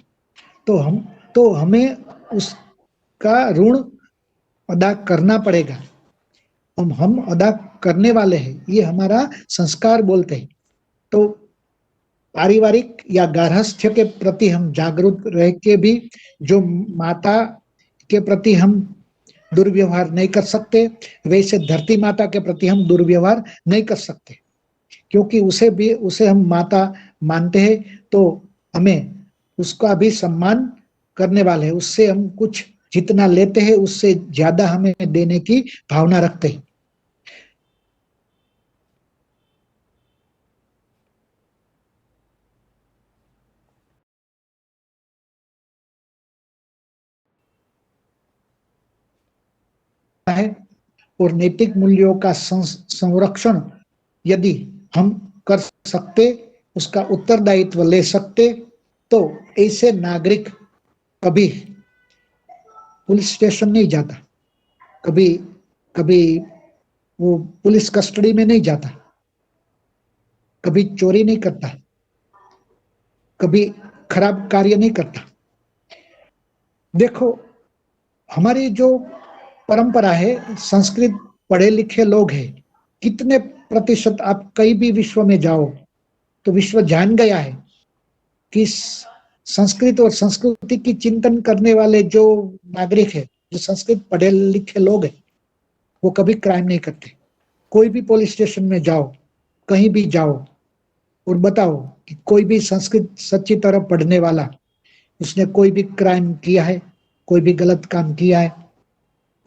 तो हमें उसका ऋण अदा करना पड़ेगा। हम अदा करने वाले हैं, ये हमारा संस्कार बोलते हैं। तो पारिवारिक या गार्हस्थ्य के प्रति हम जागरूक रह के भी जो माता के प्रति हम दुर्व्यवहार नहीं कर सकते, वैसे धरती माता के प्रति हम दुर्व्यवहार नहीं कर सकते, क्योंकि उसे हम माता मानते हैं, तो हमें उसका भी सम्मान करने वाले हैं। उससे हम कुछ जितना लेते हैं उससे ज्यादा हमें देने की भावना रखते हैं। है और नैतिक मूल्यों का संरक्षण यदि हम कर सकते, उसका उत्तरदायित्व ले सकते, तो ऐसे नागरिक कभी पुलिस स्टेशन नहीं जाता, कभी वो पुलिस कस्टडी में नहीं जाता, कभी चोरी नहीं करता, कभी खराब कार्य नहीं करता। देखो, हमारी जो परंपरा है, संस्कृत पढ़े लिखे लोग हैं, कितने प्रतिशत आप कहीं भी विश्व में जाओ तो विश्व जान गया है कि संस्कृत और संस्कृति की चिंतन करने वाले जो नागरिक है, जो संस्कृत पढ़े लिखे लोग हैं, वो कभी क्राइम नहीं करते। कोई भी पुलिस स्टेशन में जाओ, कहीं भी जाओ और बताओ कि कोई भी संस्कृत सच्ची तरह पढ़ने वाला, उसने कोई भी क्राइम किया है, कोई भी गलत काम किया है,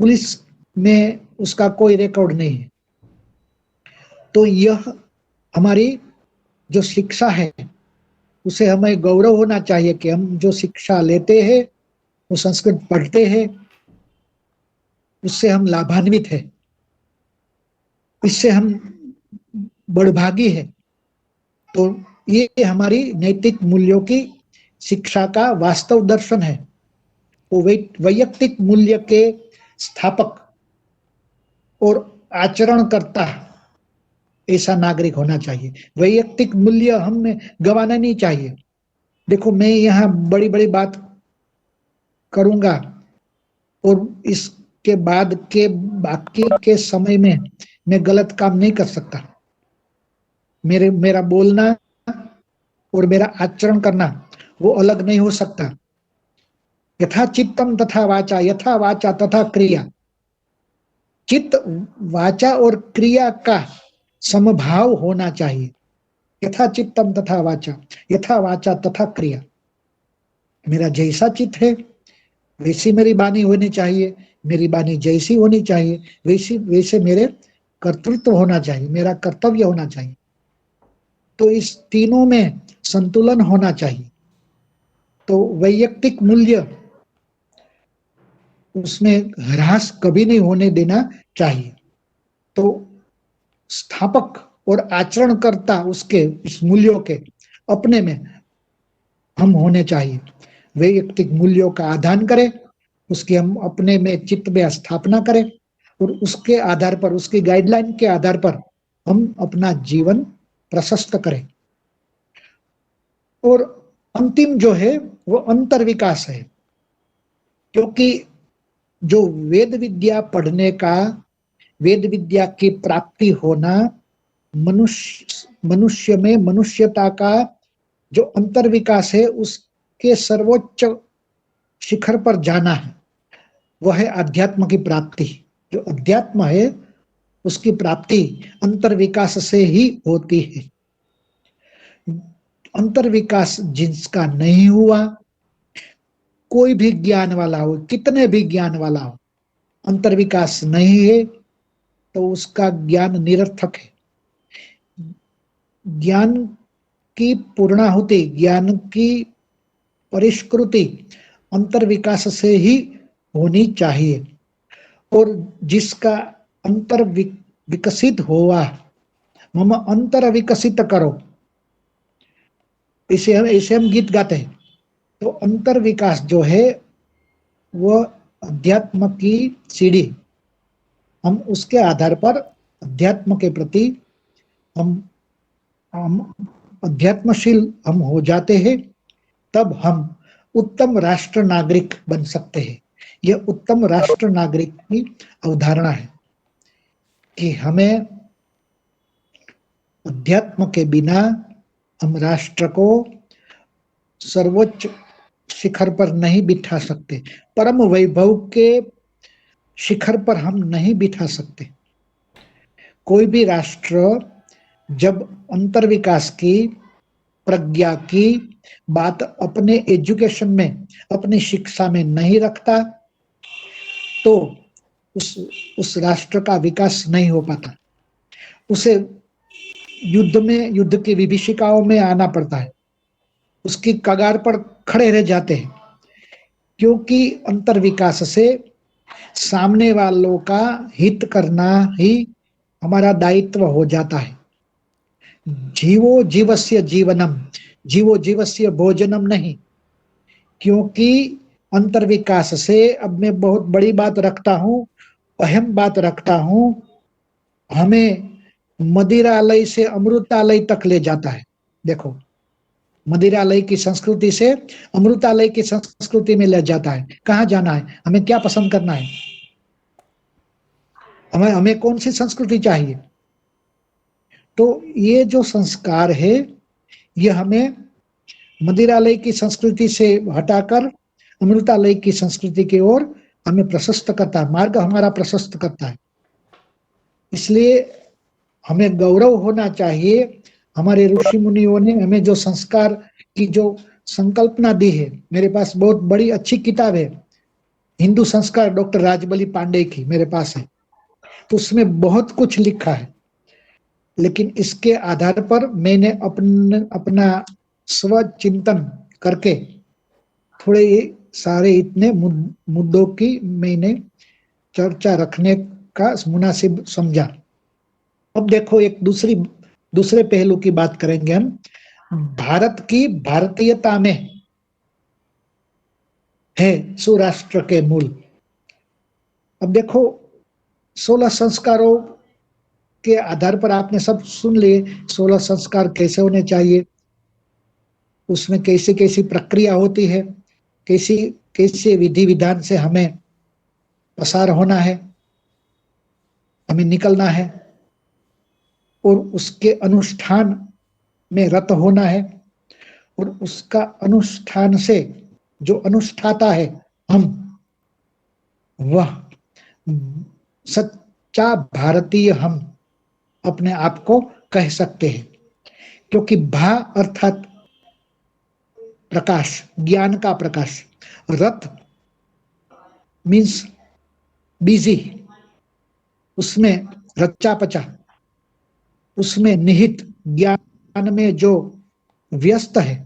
पुलिस में उसका कोई रिकॉर्ड नहीं है। तो यह हमारी जो शिक्षा है, उसे हमें गौरव होना चाहिए कि हम जो शिक्षा लेते हैं, वो संस्कृत पढ़ते हैं, उससे हम लाभान्वित हैं, इससे हम बड़भागी हैं। तो ये हमारी नैतिक मूल्यों की शिक्षा का वास्तव दर्शन है। वो वैयक्तिक मूल्य के स्थापक और आचरणकर्ता ऐसा नागरिक होना चाहिए। वैयक्तिक मूल्य हमें गंवाना नहीं चाहिए। देखो, मैं यहाँ बड़ी बड़ी बात करूंगा और इसके बाद के बाकी के समय में मैं गलत काम नहीं कर सकता। मेरा बोलना और मेरा आचरण करना वो अलग नहीं हो सकता। यथा चित्तम तथा वाचा, यथा वाचा तथा क्रिया। चित्त, वाचा और क्रिया का समभाव होना चाहिए। यथा चित्तम तथा वाचा, यथा वाचा तथा क्रिया। मेरा जैसा चित्त है वैसी मेरी वाणी होनी चाहिए, मेरी वाणी जैसी होनी चाहिए वैसे मेरे कर्तृत्व होना चाहिए, मेरा कर्तव्य होना चाहिए। तो इस तीनों में संतुलन होना चाहिए। तो वैयक्तिक मूल्य, उसमें ह्रास कभी नहीं होने देना चाहिए। तो स्थापक और आचरणकर्ता उसके इस मूल्यों के अपने में हम होने चाहिए। वैयक्तिक मूल्यों का आदान करें, उसकी हम अपने में चित्त में स्थापना करें और उसके आधार पर, उसकी गाइडलाइन के आधार पर हम अपना जीवन प्रशस्त करें। और अंतिम जो है वो अंतर्विकास है, क्योंकि जो वेद विद्या पढ़ने का, वेद विद्या की प्राप्ति होना, मनुष्य में मनुष्यता का जो अंतर्विकास है उसके सर्वोच्च शिखर पर जाना है, वह है अध्यात्म की प्राप्ति। जो अध्यात्म है उसकी प्राप्ति अंतर्विकास से ही होती है। अंतर्विकास जिसका नहीं हुआ, कोई भी ज्ञान वाला हो, कितने भी ज्ञान वाला हो, अंतर्विकास नहीं है तो उसका ज्ञान निरर्थक है। ज्ञान की पूर्णाहुति, ज्ञान की परिष्कृति अंतर्विकास से ही होनी चाहिए। और जिसका अंतर विकसित हुआ, मम अंतर विकसित करो, इसे हम गीत गाते हैं। तो अंतर विकास जो है वह अध्यात्म की सीढ़ी, हम उसके आधार पर अध्यात्म के प्रति हम अध्यात्मशील हम हो जाते हैं, तब हम उत्तम राष्ट्र नागरिक बन सकते हैं। यह उत्तम राष्ट्र नागरिक की अवधारणा है कि हमें अध्यात्म के बिना हम राष्ट्र को सर्वोच्च शिखर पर नहीं बिठा सकते, परम वैभव के शिखर पर हम नहीं बिठा सकते। कोई भी राष्ट्र जब अंतर्विकास की, प्रज्ञा की बात अपने एजुकेशन में, अपनी शिक्षा में नहीं रखता, तो उस राष्ट्र का विकास नहीं हो पाता। उसे युद्ध की विभीषिकाओं में आना पड़ता है, उसकी कगार पर खड़े रह जाते हैं, क्योंकि अंतर्विकास से सामने वालों का हित करना ही हमारा दायित्व हो जाता है। जीवो जीवस्य जीवनम, जीवो जीवस्य भोजनम नहीं। क्योंकि अंतर्विकास से अब मैं बहुत बड़ी बात रखता हूं, अहम बात रखता हूं, हमें मदिरालय से अमृतालय तक ले जाता है। देखो, मदिरालय की संस्कृति से अमृतालय की संस्कृति में ले जाता है। कहाँ जाना है, हमें क्या पसंद करना है, हमें कौन सी संस्कृति चाहिए। तो ये जो संस्कार है ये हमें मदिरालय की संस्कृति से हटाकर अमृतालय की संस्कृति की ओर हमें प्रशस्त करता है, मार्ग हमारा प्रशस्त करता है। इसलिए हमें गौरव होना चाहिए, हमारे ऋषि मुनियों ने हमें जो संस्कार की जो संकल्पना दी है। मेरे पास बहुत बड़ी अच्छी किताब है, हिंदू संस्कार, डॉक्टर राजबली पांडे की मेरे पास है। तो उसमें बहुत कुछ लिखा है, लेकिन इसके आधार पर मैंने अपना स्वचिंतन करके थोड़े सारे इतने मुद्दों की मैंने चर्चा रखने का मुनासिब समझा। अब देखो, एक दूसरे पहलू की बात करेंगे हम। भारत की भारतीयता में है सुराष्ट्र के मूल। अब देखो, 16 संस्कारों के आधार पर आपने सब सुन लिए, 16 संस्कार कैसे होने चाहिए, उसमें कैसी कैसी प्रक्रिया होती है, कैसी कैसे विधि विधान से हमें पसार होना है, हमें निकलना है, और उसके अनुष्ठान में रत होना है, और उसका अनुष्ठान से जो अनुष्ठाता है हम, वह सच्चा भारतीय हम अपने आप को कह सकते हैं। क्योंकि भा अर्थात प्रकाश, ज्ञान का प्रकाश, रत मीन्स बिजी, उसमें रच्चा पचा, उसमें निहित, ज्ञान में जो व्यस्त है,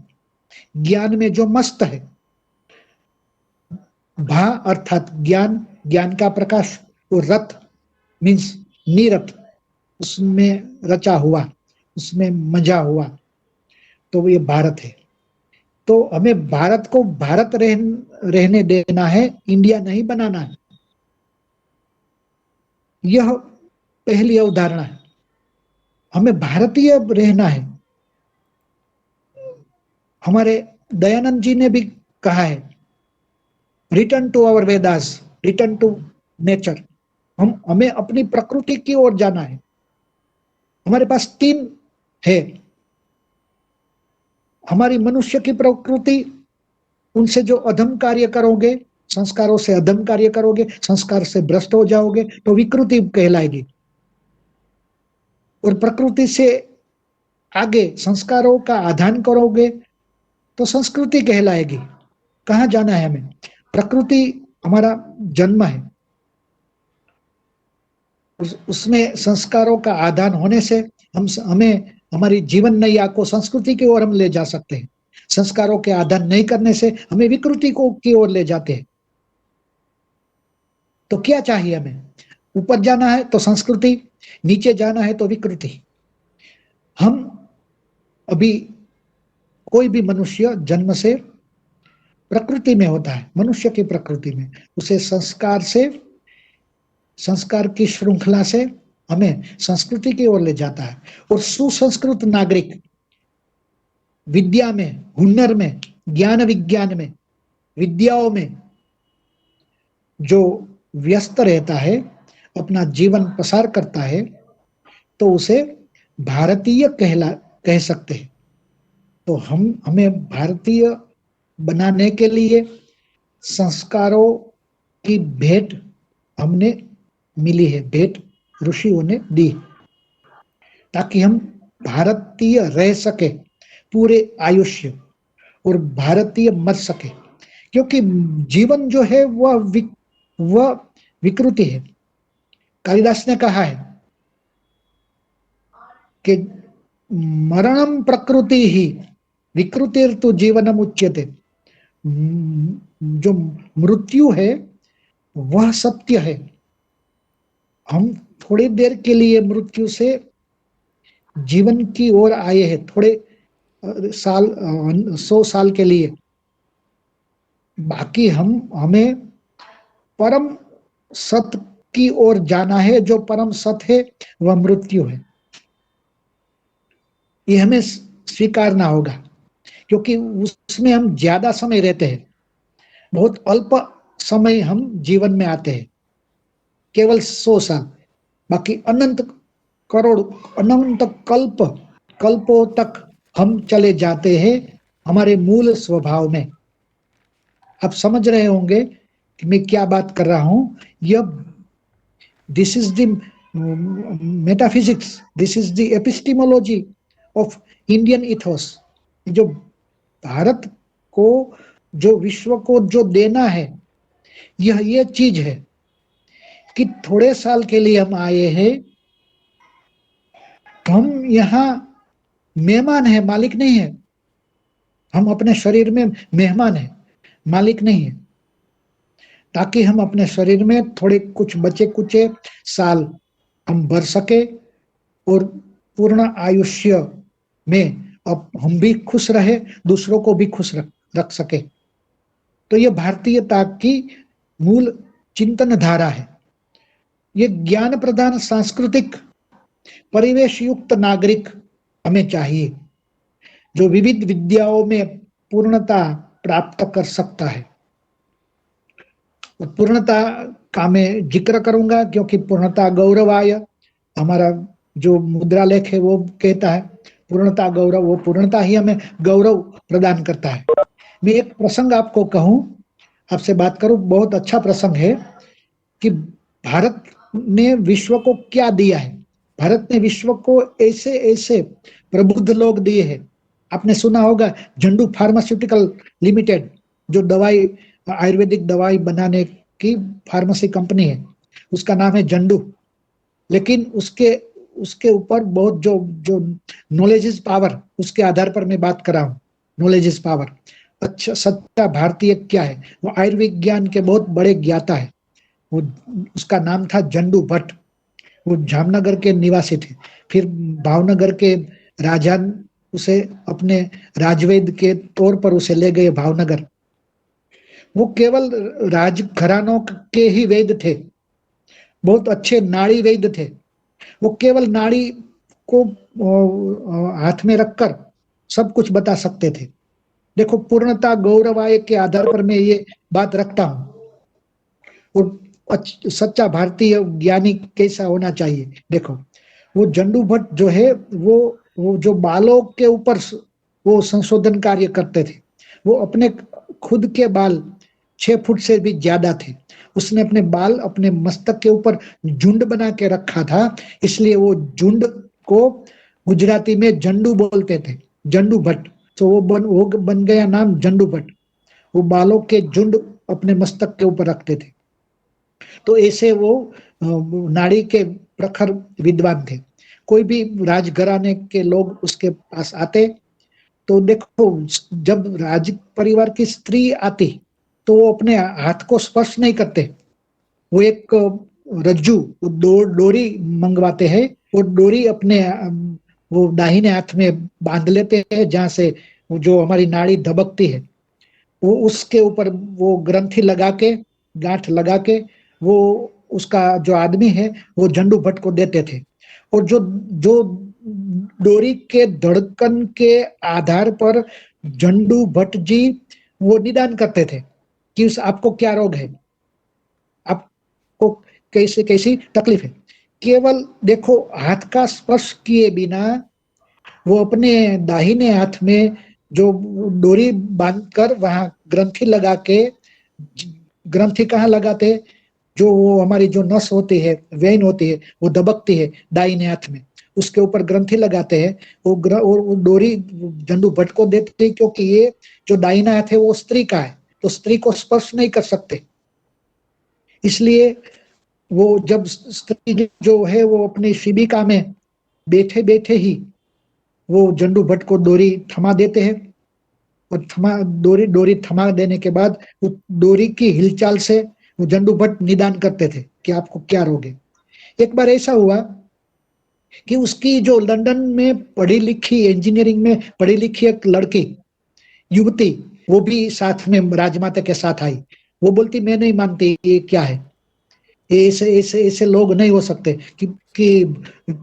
ज्ञान में जो मस्त है। भा अर्थात ज्ञान, ज्ञान का प्रकाश, और रत मीन्स निरत, उसमें रचा हुआ, उसमें मजा हुआ, तो ये भारत है। तो हमें भारत को भारत रहने देना है, इंडिया नहीं बनाना है। यह पहली अवधारणा है। हमें भारतीय रहना है। हमारे दयानंद जी ने भी कहा है, return to our Vedas, return to nature. हमें अपनी प्रकृति की ओर जाना है। हमारे पास तीन है, हमारी मनुष्य की प्रकृति, उनसे जो अधम कार्य करोगे, संस्कारों से अधम कार्य करोगे, संस्कार से भ्रष्ट हो जाओगे तो विकृति कहलाएगी। और प्रकृति से आगे संस्कारों का आधान करोगे तो संस्कृति कहलाएगी। कहाँ जाना है हमें? प्रकृति हमारा जन्म है, उसमें संस्कारों का आदान होने से हमें हमारी जीवन नैया को संस्कृति की ओर हम ले जा सकते हैं। संस्कारों के आदान नहीं करने से हमें विकृति को की ओर ले जाते हैं। तो क्या चाहिए हमें? ऊपर जाना है तो संस्कृति, नीचे जाना है तो विकृति। हम अभी कोई भी मनुष्य जन्म से प्रकृति में होता है, मनुष्य की प्रकृति में, उसे संस्कार की श्रृंखला से हमें संस्कृति की ओर ले जाता है। और सुसंस्कृत नागरिक विद्या में, हुनर में, ज्ञान विज्ञान में, विद्याओं में जो व्यस्त रहता है, अपना जीवन पसार करता है, तो उसे भारतीय कह सकते हैं। तो हमें भारतीय बनाने के लिए संस्कारों की भेंट हमने मिली है, भेंट ऋषियों ने दी, ताकि हम भारतीय रह सके पूरे आयुष्य और भारतीय मर सके। क्योंकि जीवन जो है वह विकृति है। कालिदास ने कहा है कि मरणम प्रकृति ही विकृतिर्तु जीवनम उच्यते। जो मृत्यु है वह सत्य है। हम थोड़ी देर के लिए मृत्यु से जीवन की ओर आए हैं, थोड़े साल, 100 साल के लिए। बाकी हमें परम सत्य की ओर जाना है। जो परम सत्य है वह मृत्यु है। ये हमें स्वीकारना होगा, क्योंकि उसमें हम ज्यादा समय रहते हैं, बहुत अल्प समय हम जीवन में आते हैं, केवल 100 साल। बाकी अनंत करोड़, अनंत कल्पों तक हम चले जाते हैं हमारे मूल स्वभाव में। आप समझ रहे होंगे कि मैं क्या बात कर रहा हूं। This is the metaphysics, this is the epistemology of Indian ethos. जो भारत को, जो विश्व को जो देना है, ये चीज है कि थोड़े साल के लिए हम आए हैं। हम यहाँ मेहमान है, मालिक नहीं है। हम अपने शरीर में मेहमान है, मालिक नहीं है। ताकि हम अपने शरीर में थोड़े कुछ बचे कुचे साल हम भर सके और पूर्ण आयुष्य में अब हम भी खुश रहे, दूसरों को भी खुश रख सके। तो ये भारतीयता की मूल चिंतन धारा है। ये ज्ञान प्रधान सांस्कृतिक परिवेश युक्त नागरिक हमें चाहिए, जो विविध विद्याओं में पूर्णता प्राप्त कर सकता है। पूर्णता का मैं जिक्र करूंगा, क्योंकि पूर्णता गौरवाय, हमारा जो मुद्रा लेख है वो कहता है पूर्णता गौरव, वो पूर्णता ही हमें गौरव प्रदान करता है। मैं एक प्रसंग आपको कहूं, आपसे बात करूं, बहुत अच्छा प्रसंग है कि भारत ने विश्व को क्या दिया है। भारत ने विश्व को ऐसे ऐसे प्रबुद्ध लोग दिए हैं। आपने सुना होगा झंडू फार्मास्यूटिकल लिमिटेड, जो दवाई, आयुर्वेदिक दवाई बनाने की फार्मेसी कंपनी है, उसका नाम है झंडू। लेकिन उसके ऊपर बहुत जो नॉलेज इज पावर, उसके आधार पर मैं बात कर रहा हूँ। Knowledge is power. अच्छा, सच्चा भारतीय क्या है? वो आयुर्विज्ञान के बहुत बड़े ज्ञाता है। वो, उसका नाम था झंडू भट्ट। वो जामनगर के निवासी थे। फिर भावनगर के राजा उसे अपने राजवैद के तौर पर उसे ले गए भावनगर। वो केवल राज घरानों के ही वैद्य थे, बहुत अच्छे नाड़ी वैद्य थे। वो केवल नाड़ी को हाथ में रखकर सब कुछ बता सकते थे। देखो, पूर्णता गौरवाय के आधार पर मैं ये बात रखता हूं। और सच्चा भारतीय ज्ञानी कैसा होना चाहिए? देखो, वो जंडू भट्ट जो है वो जो बालों के ऊपर वो संशोधन कार्य करते थे। वो अपने खुद के बाल 6 फुट से भी ज्यादा थे। उसने अपने बाल अपने मस्तक के ऊपर झुंड बना के रखा था, इसलिए वो झुंड को गुजराती में झंडू बोलते थे, जंडू भट्ट। तो वो बन गया नाम जंडू भट्ट। वो बालों के झुंड अपने मस्तक के ऊपर रखते थे। तो ऐसे वो नाड़ी के प्रखर विद्वान थे। कोई भी राजघराने के लोग उसके पास आते, तो देखो, जब राज परिवार की स्त्री आती तो वो अपने हाथ को स्पर्श नहीं करते। वो एक रज्जू, डोरी मंगवाते हैं। वो डोरी अपने वो दाहिने हाथ में बांध लेते हैं, जहां से जो हमारी नाड़ी धबकती है, वो उसके ऊपर वो ग्रंथि लगा के, गांठ लगा के, वो उसका जो आदमी है वो झंडू भट्ट को देते थे। और जो जो डोरी के धड़कन के आधार पर झंडू भट्ट जी वो निदान करते थे कि आपको क्या रोग है, आपको कैसे कैसी तकलीफ है। केवल देखो, हाथ का स्पर्श किए बिना वो अपने दाहिने हाथ में जो डोरी बांधकर वहां ग्रंथि लगा के, ग्रंथि कहाँ लगाते? जो वो हमारी जो नस होती है, वेन होती है, वो दबकती है दाहिने हाथ में, उसके ऊपर ग्रंथि लगाते हैं। और वो डोरी झंडू भट्ट को देते हैं, क्योंकि ये जो दाहिना हाथ है वो स्त्री का है, तो स्त्री को स्पर्श नहीं कर सकते। इसलिए वो जब स्त्री जो है वो अपनी शिबिका में बैठे बैठे ही वो झंडू भट्ट को डोरी थमा देते हैं। और डोरी थमा देने के बाद वो डोरी की हिलचाल से वो झंडू भट्ट निदान करते थे कि आपको क्या रोग है। एक बार ऐसा हुआ कि उसकी जो लंदन में पढ़ी लिखी, इंजीनियरिंग में पढ़ी लिखी एक लड़की, युवती, वो भी साथ में राजमाता के साथ आई। वो बोलती, मैं नहीं मानती, ये क्या है, ऐसे ऐसे ऐसे लोग नहीं हो सकते कि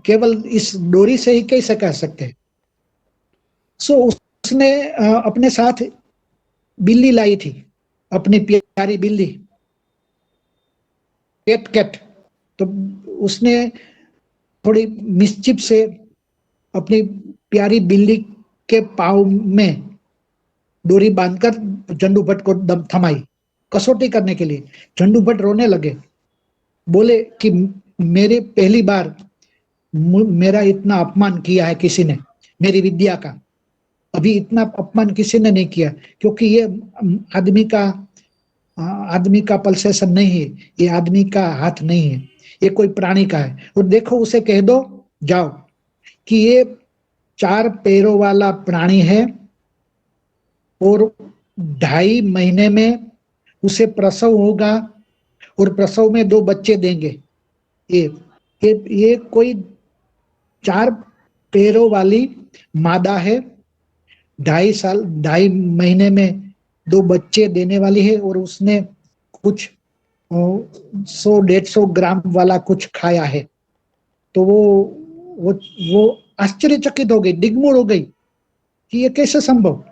केवल इस डोरी से ही कैसे कह सकते हैं। सो उसने अपने साथ बिल्ली लाई थी, अपनी प्यारी बिल्ली, कैट कैट। तो उसने थोड़ी मिस्चिफ से अपनी प्यारी बिल्ली के पाँव में डोरी बांधकर झंडू भट्ट को दम थमाई, कसौटी करने के लिए। झंडू भट्ट रोने लगे, बोले कि मेरे पहली बार मेरा इतना अपमान किया है किसी ने, मेरी विद्या का अभी इतना अपमान किसी ने नहीं किया, क्योंकि ये आदमी का पल्सेशन नहीं है, ये आदमी का हाथ नहीं है, ये कोई प्राणी का है। और देखो, उसे कह दो जाओ कि ये 4 पैरों वाला प्राणी है और 2.5 महीने में उसे प्रसव होगा और प्रसव में 2 बच्चे देंगे। ये कोई 4 पैरों वाली मादा है, 2.5 महीने में 2 बच्चे देने वाली है, और उसने कुछ 100-150 ग्राम वाला कुछ खाया है। तो वो आश्चर्यचकित हो गई, दिग्मूढ़ हो गई कि ये कैसे संभव।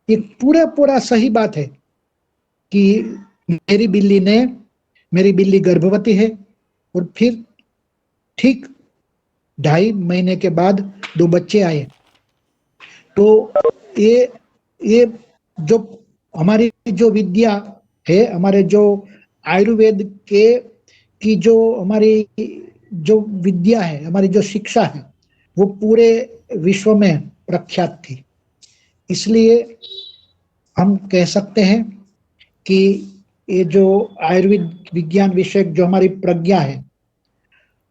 ये पूरा सही बात है कि मेरी बिल्ली गर्भवती है, और फिर ठीक 2.5 महीने के बाद 2 बच्चे आए। तो ये जो हमारी जो विद्या है, हमारे जो आयुर्वेद की जो हमारी जो विद्या है, हमारी जो शिक्षा है, वो पूरे विश्व में प्रख्यात थी। इसलिए हम कह सकते हैं कि ये जो आयुर्वेद विज्ञान विषय जो हमारी प्रज्ञा है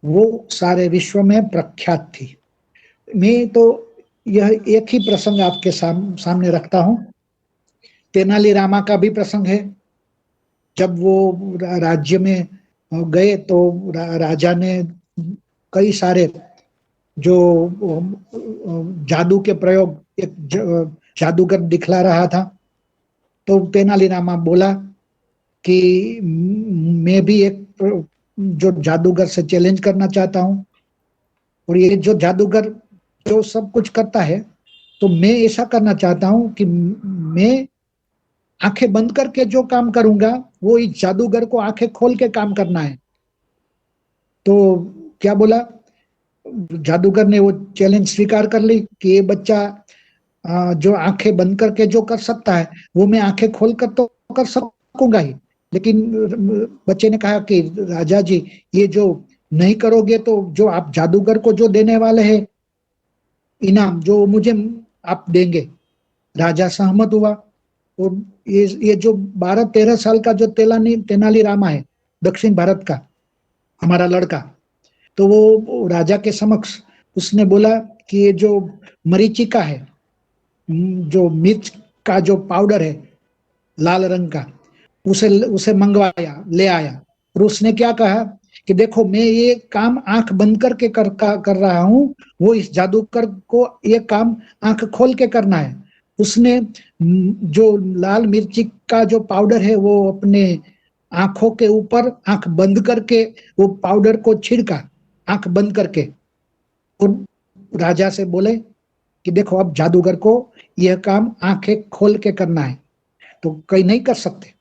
वो सारे विश्व में प्रख्यात थी। मैं तो यह एक ही प्रसंग आपके सामने रखता हूं। तेनालीरामा का भी प्रसंग है। जब वो राज्य में गए तो राजा ने कई सारे जो जादू के प्रयोग, एक जादूगर दिखला रहा था। तो तेनालीरामा बोला कि मैं भी एक जो जादूगर से चैलेंज करना चाहता हूं, और ये जो जादूगर जो सब कुछ करता है, तो मैं ऐसा करना चाहता हूं कि मैं आंखें बंद करके जो काम करूंगा वो इस जादूगर को आंखें खोल के काम करना है। तो क्या बोला, जादूगर ने वो चैलेंज स्वीकार कर ली कि ये बच्चा जो आंखें बंद करके जो कर सकता है वो मैं आंखें खोल कर तो कर सकूंगा ही, लेकिन बच्चे ने कहा कि राजा जी, ये जो नहीं करोगे तो जो आप जादूगर को जो देने वाले हैं इनाम, जो मुझे आप देंगे। राजा सहमत हुआ। और ये जो 12-13 साल का जो तेनाली रामा है, दक्षिण भारत का हमारा लड़का, तो वो राजा के समक्ष उसने बोला कि ये जो मरीचिका है, जो मिर्च का जो पाउडर है लाल रंग का, उसे उसे मंगवाया, ले आया। और उसने क्या कहा कि देखो, मैं ये काम आंख बंद करके कर रहा हूं, वो इस जादूगर को ये काम आंख खोल के करना है। उसने जो लाल मिर्ची का जो पाउडर है वो अपने आंखों के ऊपर आंख बंद करके वो पाउडर को छिड़का, आंख बंद करके। और राजा से बोले कि देखो, अब जादूगर को यह काम आंखें खोल के करना है, तो कई नहीं कर सकते।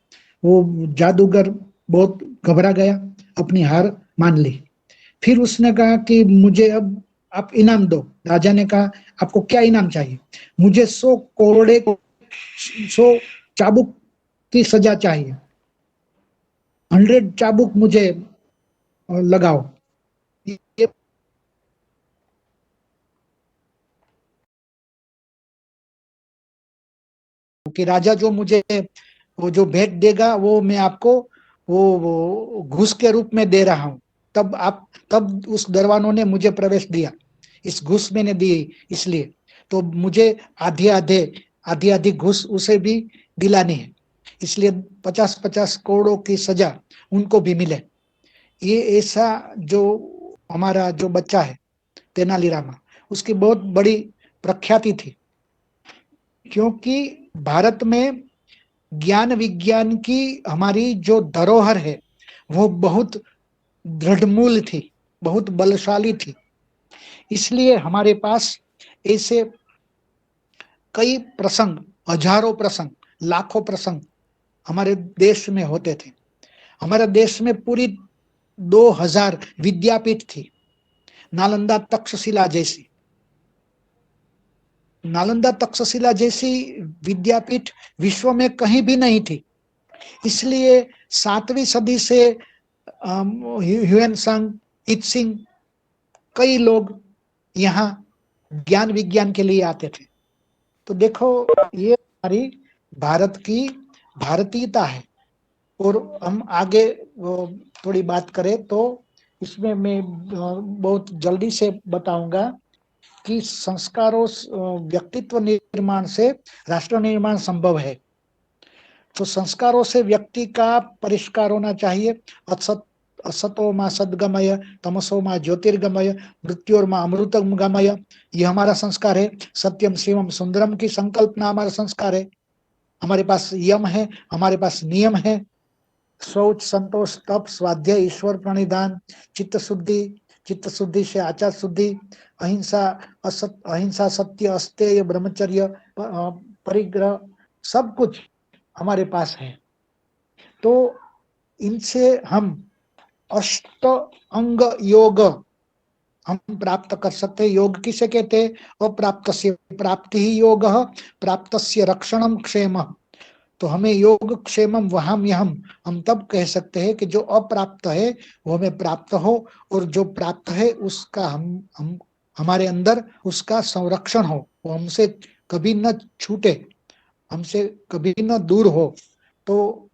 वो जादूगर बहुत घबरा गया, अपनी हार मान ली। फिर उसने कहा कि मुझे अब आप इनाम दो। राजा ने कहा, आपको क्या इनाम चाहिए? मुझे 100 चाबुक की सजा चाहिए, 100 चाबुक मुझे लगाओ। ये कि राजा जो मुझे वो जो भेंट देगा वो मैं आपको वो घूस के रूप में दे रहा हूं। तब उस दरबानों ने मुझे प्रवेश दिया, इस घूस मैंने दी, इसलिए तो मुझे आधी आधी घूस उसे भी दिलानी है, इसलिए 50-50 करोड़ों की सजा उनको भी मिले। ये ऐसा जो हमारा जो बच्चा है तेनालीरामा, उसकी बहुत बड़ी प्रख्याति थी, क्योंकि भारत में ज्ञान विज्ञान की हमारी जो धरोहर है वो बहुत दृढ़मूल थी, बहुत बलशाली थी। इसलिए हमारे पास ऐसे कई प्रसंग, हजारों प्रसंग, लाखों प्रसंग हमारे देश में होते थे। हमारे देश में पूरी 2000 विद्यापीठ थी। नालंदा तक्षशिला जैसी विद्यापीठ विश्व में कहीं भी नहीं थी। इसलिए 7वीं सदी से ह्यूएन सांग, इत्सिंग, कई लोग यहाँ ज्ञान विज्ञान के लिए आते थे। तो देखो, ये हमारी भारत की भारतीयता है। और हम आगे थोड़ी बात करें तो इसमें मैं बहुत जल्दी से बताऊंगा कि संस्कारों व्यक्तित्व निर्माण से राष्ट्र निर्माण संभव है। तो संस्कारों से व्यक्ति का परिष्कार होना चाहिए। असतो मा सद्गमय, तमसो मा ज्योतिर्गमय, मृत्योर्मा अमृतम गमय, ये हमारा संस्कार है। सत्यम शिवम सुंदरम की संकल्पना हमारा संस्कार है। हमारे पास यम है, हमारे पास नियम है। शौच, संतोष, तप, स्वाध्याय, ईश्वर प्रणिधान, चित्त शुद्धि से आचार शुद्धि, अहिंसा, सत्य, अस्तेय, ब्रह्मचर्य, परिग्रह, सब कुछ हमारे पास है। तो इनसे हम अष्ट अंग योग हम प्राप्त कर सकते हैं। योग किसे कहते हैं? अप्राप्तस्य प्राप्ति ही योग, प्राप्तस्य रक्षणम क्षेम। तो हमें योग क्षेमम वहाम यहम, हम तब कह सकते हैं कि जो अप्राप्त है वो हमें प्राप्त हो, और जो प्राप्त है उसका हम हमारे अंदर उसका संरक्षण हो, वो हमसे कभी न छूटे, हमसे कभी न दूर हो। तो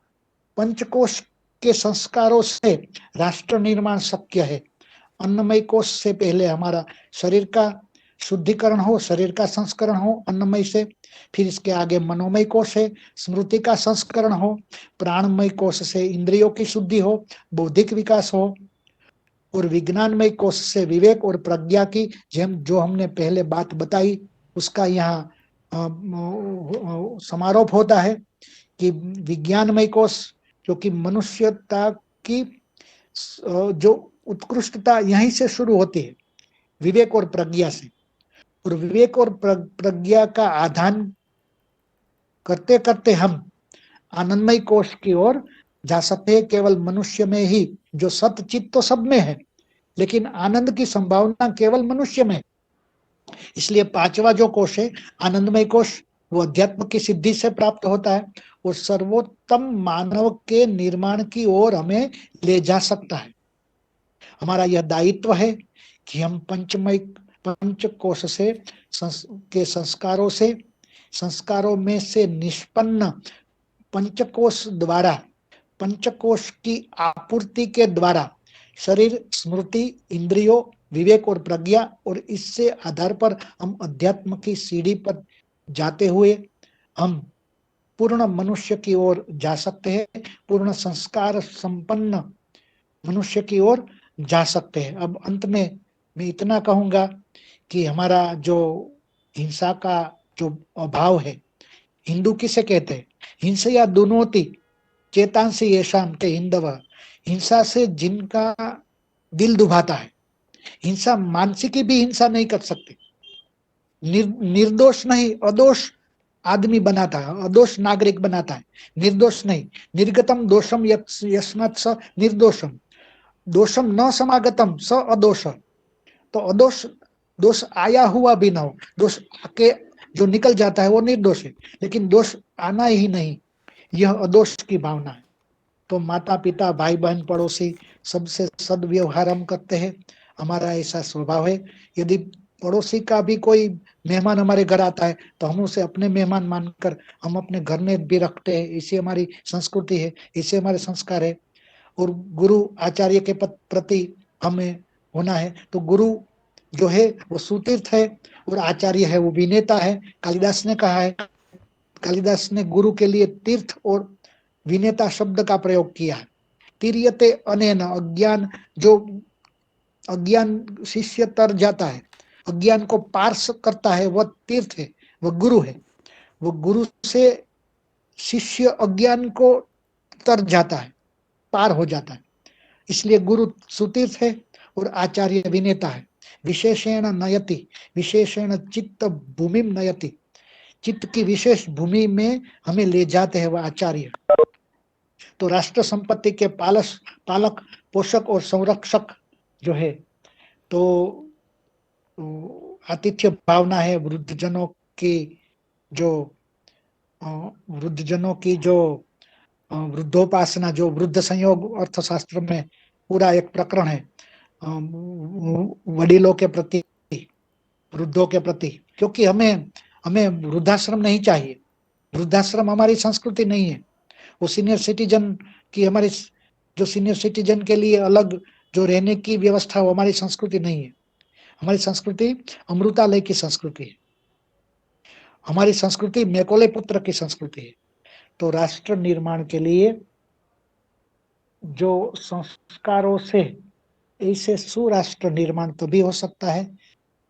पंचकोश के संस्कारों से राष्ट्र निर्माण शक्य है। अन्नमय कोश से पहले हमारा शरीर का शुद्धिकरण हो, शरीर का संस्करण हो अन्नमय से। फिर इसके आगे मनोमय कोश है, स्मृति का संस्करण हो। प्राणमय कोश से इंद्रियों की शुद्धि हो, बौद्धिक विकास हो। और विज्ञानमय कोश से विवेक और प्रज्ञा की, जो हमने पहले बात बताई उसका यहाँ समारोह होता है कि विज्ञानमय कोश, जो कि मनुष्यता की जो उत्कृष्टता यहीं से शुरू होती है, विवेक और प्रज्ञा से। और विवेक और प्रज्ञा का आधान करते करते हम आनंदमय कोश की ओर जा सकते हैं। केवल मनुष्य में ही, जो सतचित तो सब में है, लेकिन आनंद की संभावना केवल मनुष्य में। इसलिए पांचवा जो कोश है आनंदमय कोश, वो अध्यात्म की सिद्धि से प्राप्त होता है और सर्वोत्तम मानव के निर्माण की ओर हमें ले जा सकता है। हमारा यह दायित्व है कि हम पंचमय पंच कोश से के संस्कारों में से निष्पन्न पंचकोश द्वारा, पंचकोश की आपूर्ति के द्वारा शरीर, स्मृति, इंद्रियों, विवेक और प्रज्ञा, और इससे आधार पर हम अध्यात्म की सीढ़ी पर जाते हुए हम पूर्ण मनुष्य की ओर जा सकते हैं, पूर्ण संस्कार संपन्न मनुष्य की ओर जा सकते हैं। अब अंत में मैं इतना कहूंगा कि हमारा जो हिंसा का जो अभाव है, हिंदू किसे कहते हैं? हिंसा दुनोति चेतांसी येषाम ते हिंदव, हिंसा से जिनका दिल दुभाता है। हिंसा मानसिक भी हिंसा नहीं कर सकते, निर्दोष नहीं अदोष आदमी बनाता है, अदोष नागरिक बनाता है, निर्दोष नहीं। निर्गतम दोषम यस्मात् स निर्दोषम, दोषम न समागतम स अदोष। तो अदोष दोष आया हुआ भी ना हो, दोष के जो निकल जाता है वो निर्दोष है, लेकिन दोष आना ही नहीं, यह अदोष की भावना है। तो माता पिता, भाई बहन, पड़ोसी सबसे सदव्यवहार हम करते हैं, हमारा ऐसा स्वभाव है। यदि पड़ोसी का भी कोई मेहमान हमारे घर आता है तो हम उसे अपने मेहमान मानकर हम अपने घर में भी रखते हैं। इसी हमारी संस्कृति है, इसी हमारे संस्कार है। और गुरु आचार्य के प्रति हमें होना है। तो गुरु जो है वो सुतीर्थ है और आचार्य है वो विनेता है। कालिदास ने कहा है, कालिदास ने गुरु के लिए तीर्थ और विनेता शब्द का प्रयोग किया है। तीर्यते अनेन, अज्ञान, जो अज्ञान शिष्य तर जाता है, अज्ञान को पार करता है, वह तीर्थ है, वह गुरु है। वो गुरु से शिष्य अज्ञान को तर जाता है, पार हो जाता है। इसलिए गुरु सुतीर्थ है और आचार्य विनेता है। विशेषेण नयति, विशेषेण चित्त भूमि नयति, चित्त की विशेष भूमि में हमें ले जाते हैं वह आचार्य। तो राष्ट्र संपत्ति के पालक, पोषक और संरक्षक जो है, तो आतिथ्य भावना है। वृद्धजनों की जो वृद्धोपासना, जो वृद्ध संयोग अर्थशास्त्र में पूरा एक प्रकरण है वडिलों के प्रति, वृद्धों के प्रति, क्योंकि हमें वृद्धाश्रम नहीं चाहिए। वृद्धाश्रम हमारी संस्कृति नहीं है। वो सीनियर सिटीजन की, हमारी जो सीनियर सिटीजन के लिए अलग जो रहने की व्यवस्था, वो हमारी संस्कृति नहीं है। हमारी संस्कृति अमृतालय की संस्कृति है, हमारी संस्कृति मैकोले पुत्र की संस्कृति है। तो राष्ट्र निर्माण के लिए जो संस्कारों से, ऐसे सुराष्ट्र निर्माण तभी हो सकता है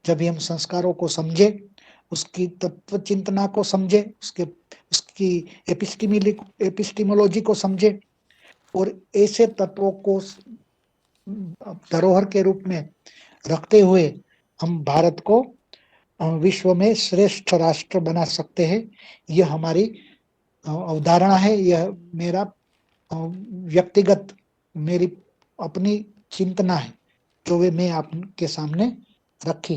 जब हम संस्कारों को समझे, उसकी तत्व चिंतना को समझे, उसकी एपिस्टिमोलॉजी को समझे, और ऐसे तत्वों को धरोहर के रूप में रखते हुए हम भारत को विश्व में श्रेष्ठ राष्ट्र बना सकते हैं। यह हमारी अवधारणा है, यह मेरा व्यक्तिगत, मेरी अपनी चिंतना है जो वे मैं आपके सामने रखी।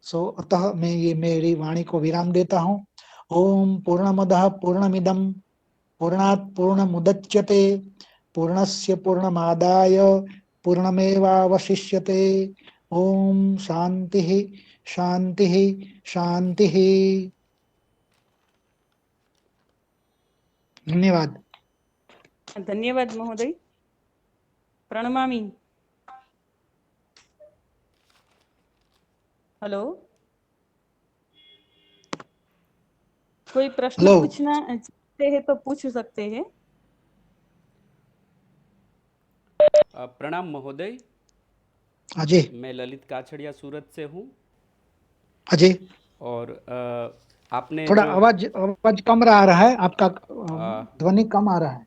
अतः मैं ये मेरी वाणी को विराम देता हूँ। ओम पूर्णमदः पूर्णमिदं पूर्णात् पूर्णमुदच्यते पूर्णस्य पूर्णमादाय पूर्णमेवावशिष्यते। ओम शांति शांति शांति। धन्यवाद। धन्यवाद महोदय। प्रणमामि। हेलो, कोई प्रश्न पूछना चाहते हैं तो पूछ सकते हैं। प्रणाम महोदय। अजय, मैं ललित काछड़िया सूरत से हूँ। अजय, और आपने थोड़ा जो आवाज कम आ रहा है आपका, ध्वनि कम आ रहा है।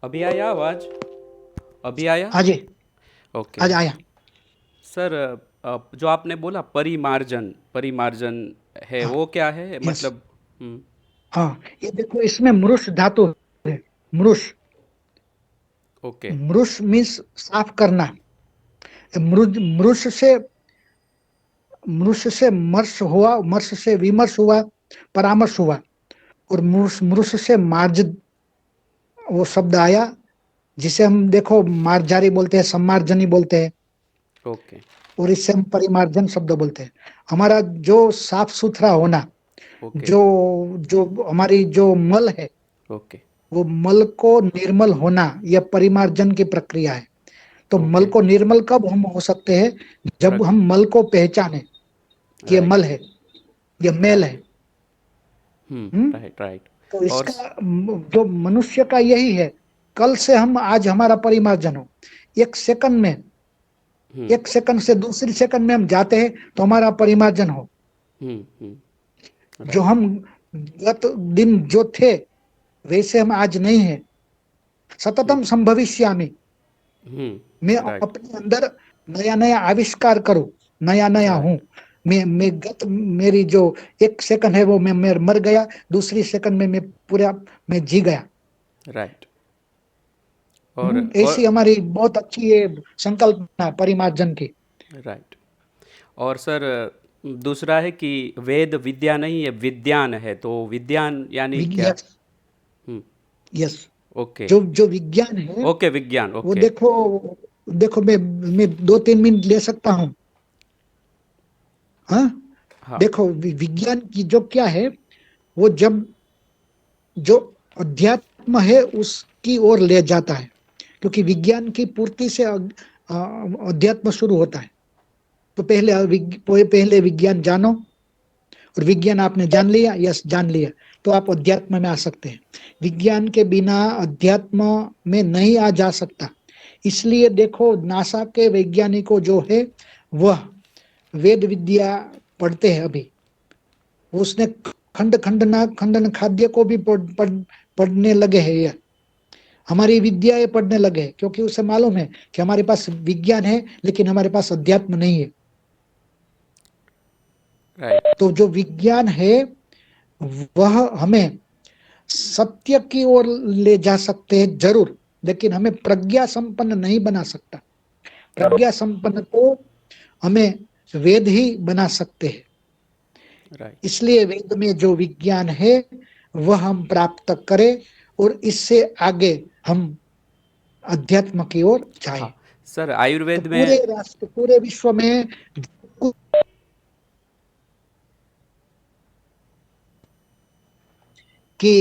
अभी आया आवाज? अभी आया? अजय, ओके आज आया। सर, जो आपने बोला परिमार्जन परिमार्जन है, हाँ, वो क्या है यस, मतलब? हम्म, हाँ, ये देखो इसमें मृष धातु है। मृष, ओके। मृष मीन्स साफ करना। मृष से मर्ष हुआ, मर्ष से विमर्श हुआ, परामर्श हुआ, और मृष मृष से मार्ज वो शब्द आया, जिसे हम देखो मार्जारी बोलते हैं, सम्मार्जनी बोलते हैं, ओके। और इससे हम परिमार्जन शब्द बोलते हैं। हमारा जो साफ सुथरा होना, ओके। जो जो हमारी जो मल है, ओके। वो मल को निर्मल होना, यह परिमार्जन की प्रक्रिया है। तो मल ओके। को निर्मल कब हम हो सकते हैं? जब हम मल को पहचाने कि ये मल राइट। है, ये मेल है। राइट। हम्म राइट। राइट। तो और इसका जो मनुष्य का यही है, कल से हम आज हमारा परिमार्जन हो। एक सेकंड में, एक सेकंड से दूसरी सेकंड में हम जाते हैं तो हमारा परिमार्जन हो। जो राइट। हम गत दिन जो थे वैसे हम आज नहीं है। सततम संभविष्यामि, मैं राइट। अपने अंदर नया नया आविष्कार करूं, नया नया हूं। राइट। मैं गत मेरी जो एक सेकंड है वो मैं मर गया, दूसरी सेकंड में मैं पूरा मैं जी गया। राइट। और ऐसी हमारी बहुत अच्छी ये संकल्पना है परिमार्जन की। राइट। और सर, दूसरा है कि वेद विद्या नहीं है, विज्ञान है, तो विज्ञान यानी क्या? Yes, hmm. Yes, okay. जो जो विज्ञान है ओके, विज्ञान, वो ओके। देखो, देखो मैं 2-3 मिनट ले सकता हूँ। हाँ, हाँ। देखो विज्ञान की जो क्या है, वो जब जो अध्यात्म है उसकी ओर ले जाता है, क्योंकि विज्ञान की पूर्ति से अध्यात्म शुरू होता है। तो पहले विज्ञान जानो, और विज्ञान आपने जान लिया, यस जान लिया, तो आप अध्यात्म में आ सकते हैं। विज्ञान के बिना अध्यात्म में नहीं आ जा सकता। इसलिए देखो नासा के वैज्ञानिकों जो है वह वेद विद्या पढ़ते हैं अभी। उसने खंडन खाद्य को भी पढ़ने लगे हैं। ये हमारी विद्याएं पढ़ने लगे हैं, क्योंकि उसे मालूम है कि हमारे पास विज्ञान है लेकिन हमारे पास अध्यात्म नहीं है। राइट। तो जो विज्ञान है वह हमें सत्य की ओर ले जा सकते हैं जरूर, लेकिन हमें प्रज्ञा संपन्न नहीं बना सकता। प्रज्ञा संपन्न को हमें वेद ही बना सकते हैं। राइट। इसलिए वेद में जो विज्ञान है वह हम प्राप्त करें, और इससे आगे हम अध्यात्म की ओर जाए। हाँ सर, तो आयुर्वेद पूरे में राष्ट्र, पूरे विश्व में कि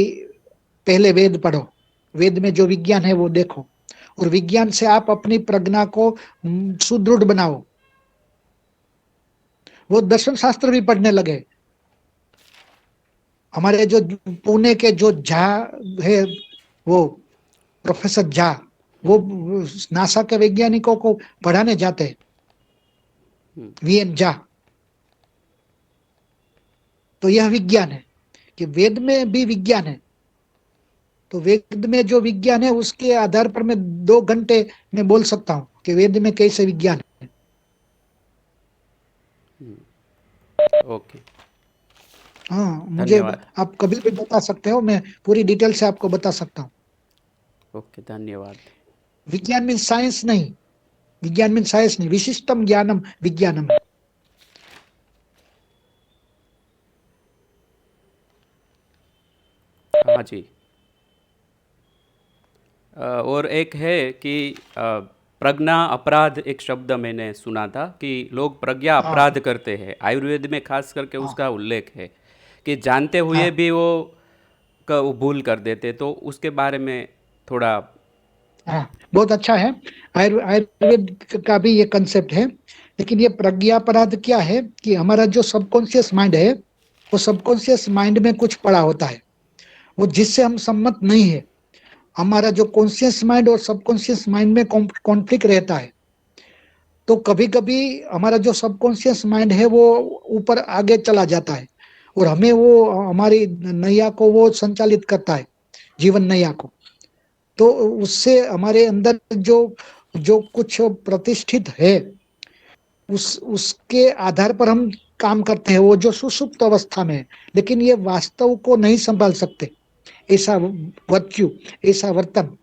पहले वेद पढ़ो, वेद में जो विज्ञान है वो देखो, और विज्ञान से आप अपनी प्रज्ञा को सुदृढ़ बनाओ। वो दर्शन शास्त्र भी पढ़ने लगे। हमारे जो पुणे के जो झा है, वो प्रोफेसर झा, वो नासा के वैज्ञानिकों को पढ़ाने जाते हैं, वीएन झा। तो यह विज्ञान है कि वेद में भी विज्ञान है। तो वेद में जो विज्ञान है उसके आधार पर मैं 2 घंटे में बोल सकता हूँ कि वेद में कैसे विज्ञान है। ओके। हाँ, मुझे धन्यवाद। आप कभी भी बता सकते हो, मैं पूरी डिटेल से आपको बता सकता हूँ। ओके, धन्यवाद। विज्ञान मीन साइंस नहीं, विज्ञान मीन साइंस नहीं, विशिष्टम ज्ञानम विज्ञानम। हाँ जी। और एक है कि प्रज्ञा अपराध, एक शब्द मैंने सुना था कि लोग प्रज्ञा हाँ, अपराध करते हैं। आयुर्वेद में खास करके हाँ, उसका उल्लेख है कि जानते हुए हाँ, भी वो भूल कर देते, तो उसके बारे में थोड़ा। हाँ, बहुत अच्छा है। आयुर्वेद का भी ये कंसेप्ट है। लेकिन ये प्रज्ञापराध क्या है कि हमारा जो सबकॉन्शियस माइंड है, वो सबकॉन्शियस माइंड में कुछ पड़ा होता है, वो जिससे हम सम्मत नहीं है। हमारा जो कॉन्शियस माइंड और सबकॉन्शियस माइंड में कॉन्फ्लिक्ट रहता है। तो कभी कभी हमारा जो सबकॉन्शियस माइंड है वो ऊपर आगे चला जाता है, और हमें वो हमारी नैया को वो संचालित करता है, जीवन नैया को। तो उससे हमारे अंदर जो जो कुछ प्रतिष्ठित है, उसके आधार पर हम काम करते हैं, वो जो सुषुप्त अवस्था में है, लेकिन ये वास्तव को नहीं संभाल सकते, ऐसा वर्च्यू, ऐसा वर्तन।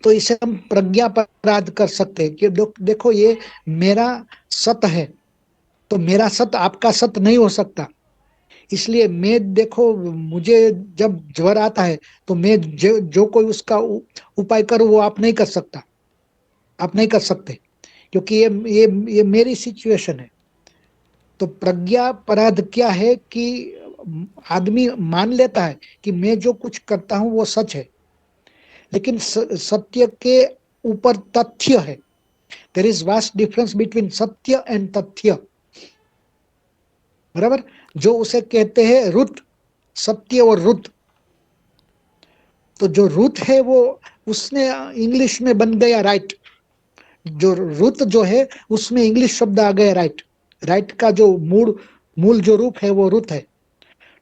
तो इसे हम प्रज्ञापराध कर सकते हैं कि देखो ये मेरा सत है, तो मेरा सत आपका सत नहीं हो सकता। इसलिए मैं, देखो मुझे जब ज्वर आता है तो मैं जो कोई उसका उपाय करूं वो आप नहीं कर सकता, आप नहीं कर सकते, क्योंकि ये मेरी सिचुएशन है। तो प्रज्ञापराध क्या है कि आदमी मान लेता है कि मैं जो कुछ करता हूं वो सच है, लेकिन सत्य के ऊपर तथ्य है। There is vast difference between सत्य एंड तथ्य, बराबर। जो उसे कहते हैं रुत, सत्य और रुत। तो जो रुत है वो उसने इंग्लिश में बन गया राइट। जो रुत जो है उसमें इंग्लिश शब्द आ गया राइट। राइट का जो मूल जो रूप है वो रुत है।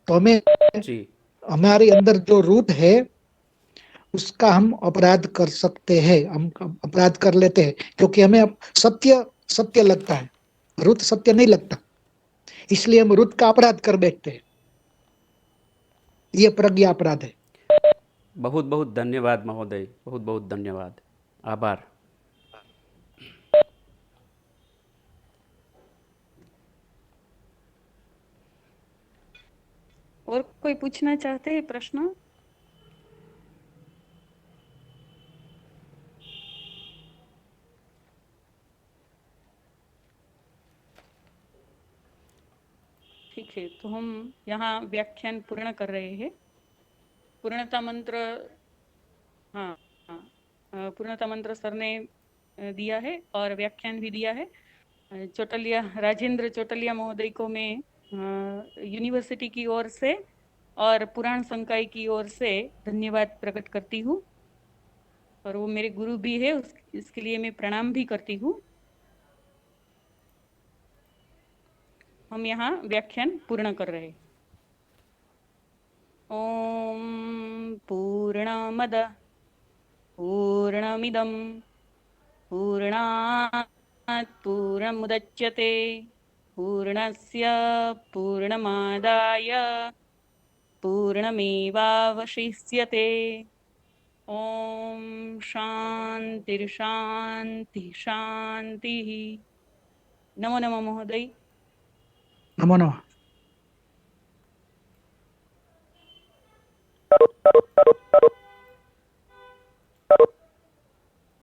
तो हमें, जी हमारे अंदर जो रूट है उसका हम अपराध कर सकते हैं, हम अपराध कर लेते हैं, क्योंकि हमें सत्य सत्य लगता है, रुत सत्य नहीं लगता, इसलिए हम रुत का अपराध कर बैठते हैं। ये प्रज्ञा अपराध है। बहुत बहुत धन्यवाद महोदय, बहुत बहुत धन्यवाद, आभार। और कोई पूछना चाहते हैं प्रश्न? ठीक है, तो हम यहाँ व्याख्यान पूर्ण कर रहे हैं। पूर्णता मंत्र, हाँ हाँ, पूर्णता मंत्र सर ने दिया है और व्याख्यान भी दिया है। चौटलिया, राजेंद्र चौटलिया महोदय को मैं यूनिवर्सिटी की ओर से और पुराण संकाय की ओर से धन्यवाद प्रकट करती हूँ, और वो मेरे गुरु भी है, इसके लिए मैं प्रणाम भी करती हूँ। हम यहाँ व्याख्यान पूर्ण कर रहे हैं। ओम पूर्णमद पूर्णमिदं पूर्णात् पूर्णमुदच्यते पूर्णस्य पूर्णमादाय पूर्णमेवावशिष्यते। ओम शांति शांति शांति। नमो नमः महोदय। नमो नमः।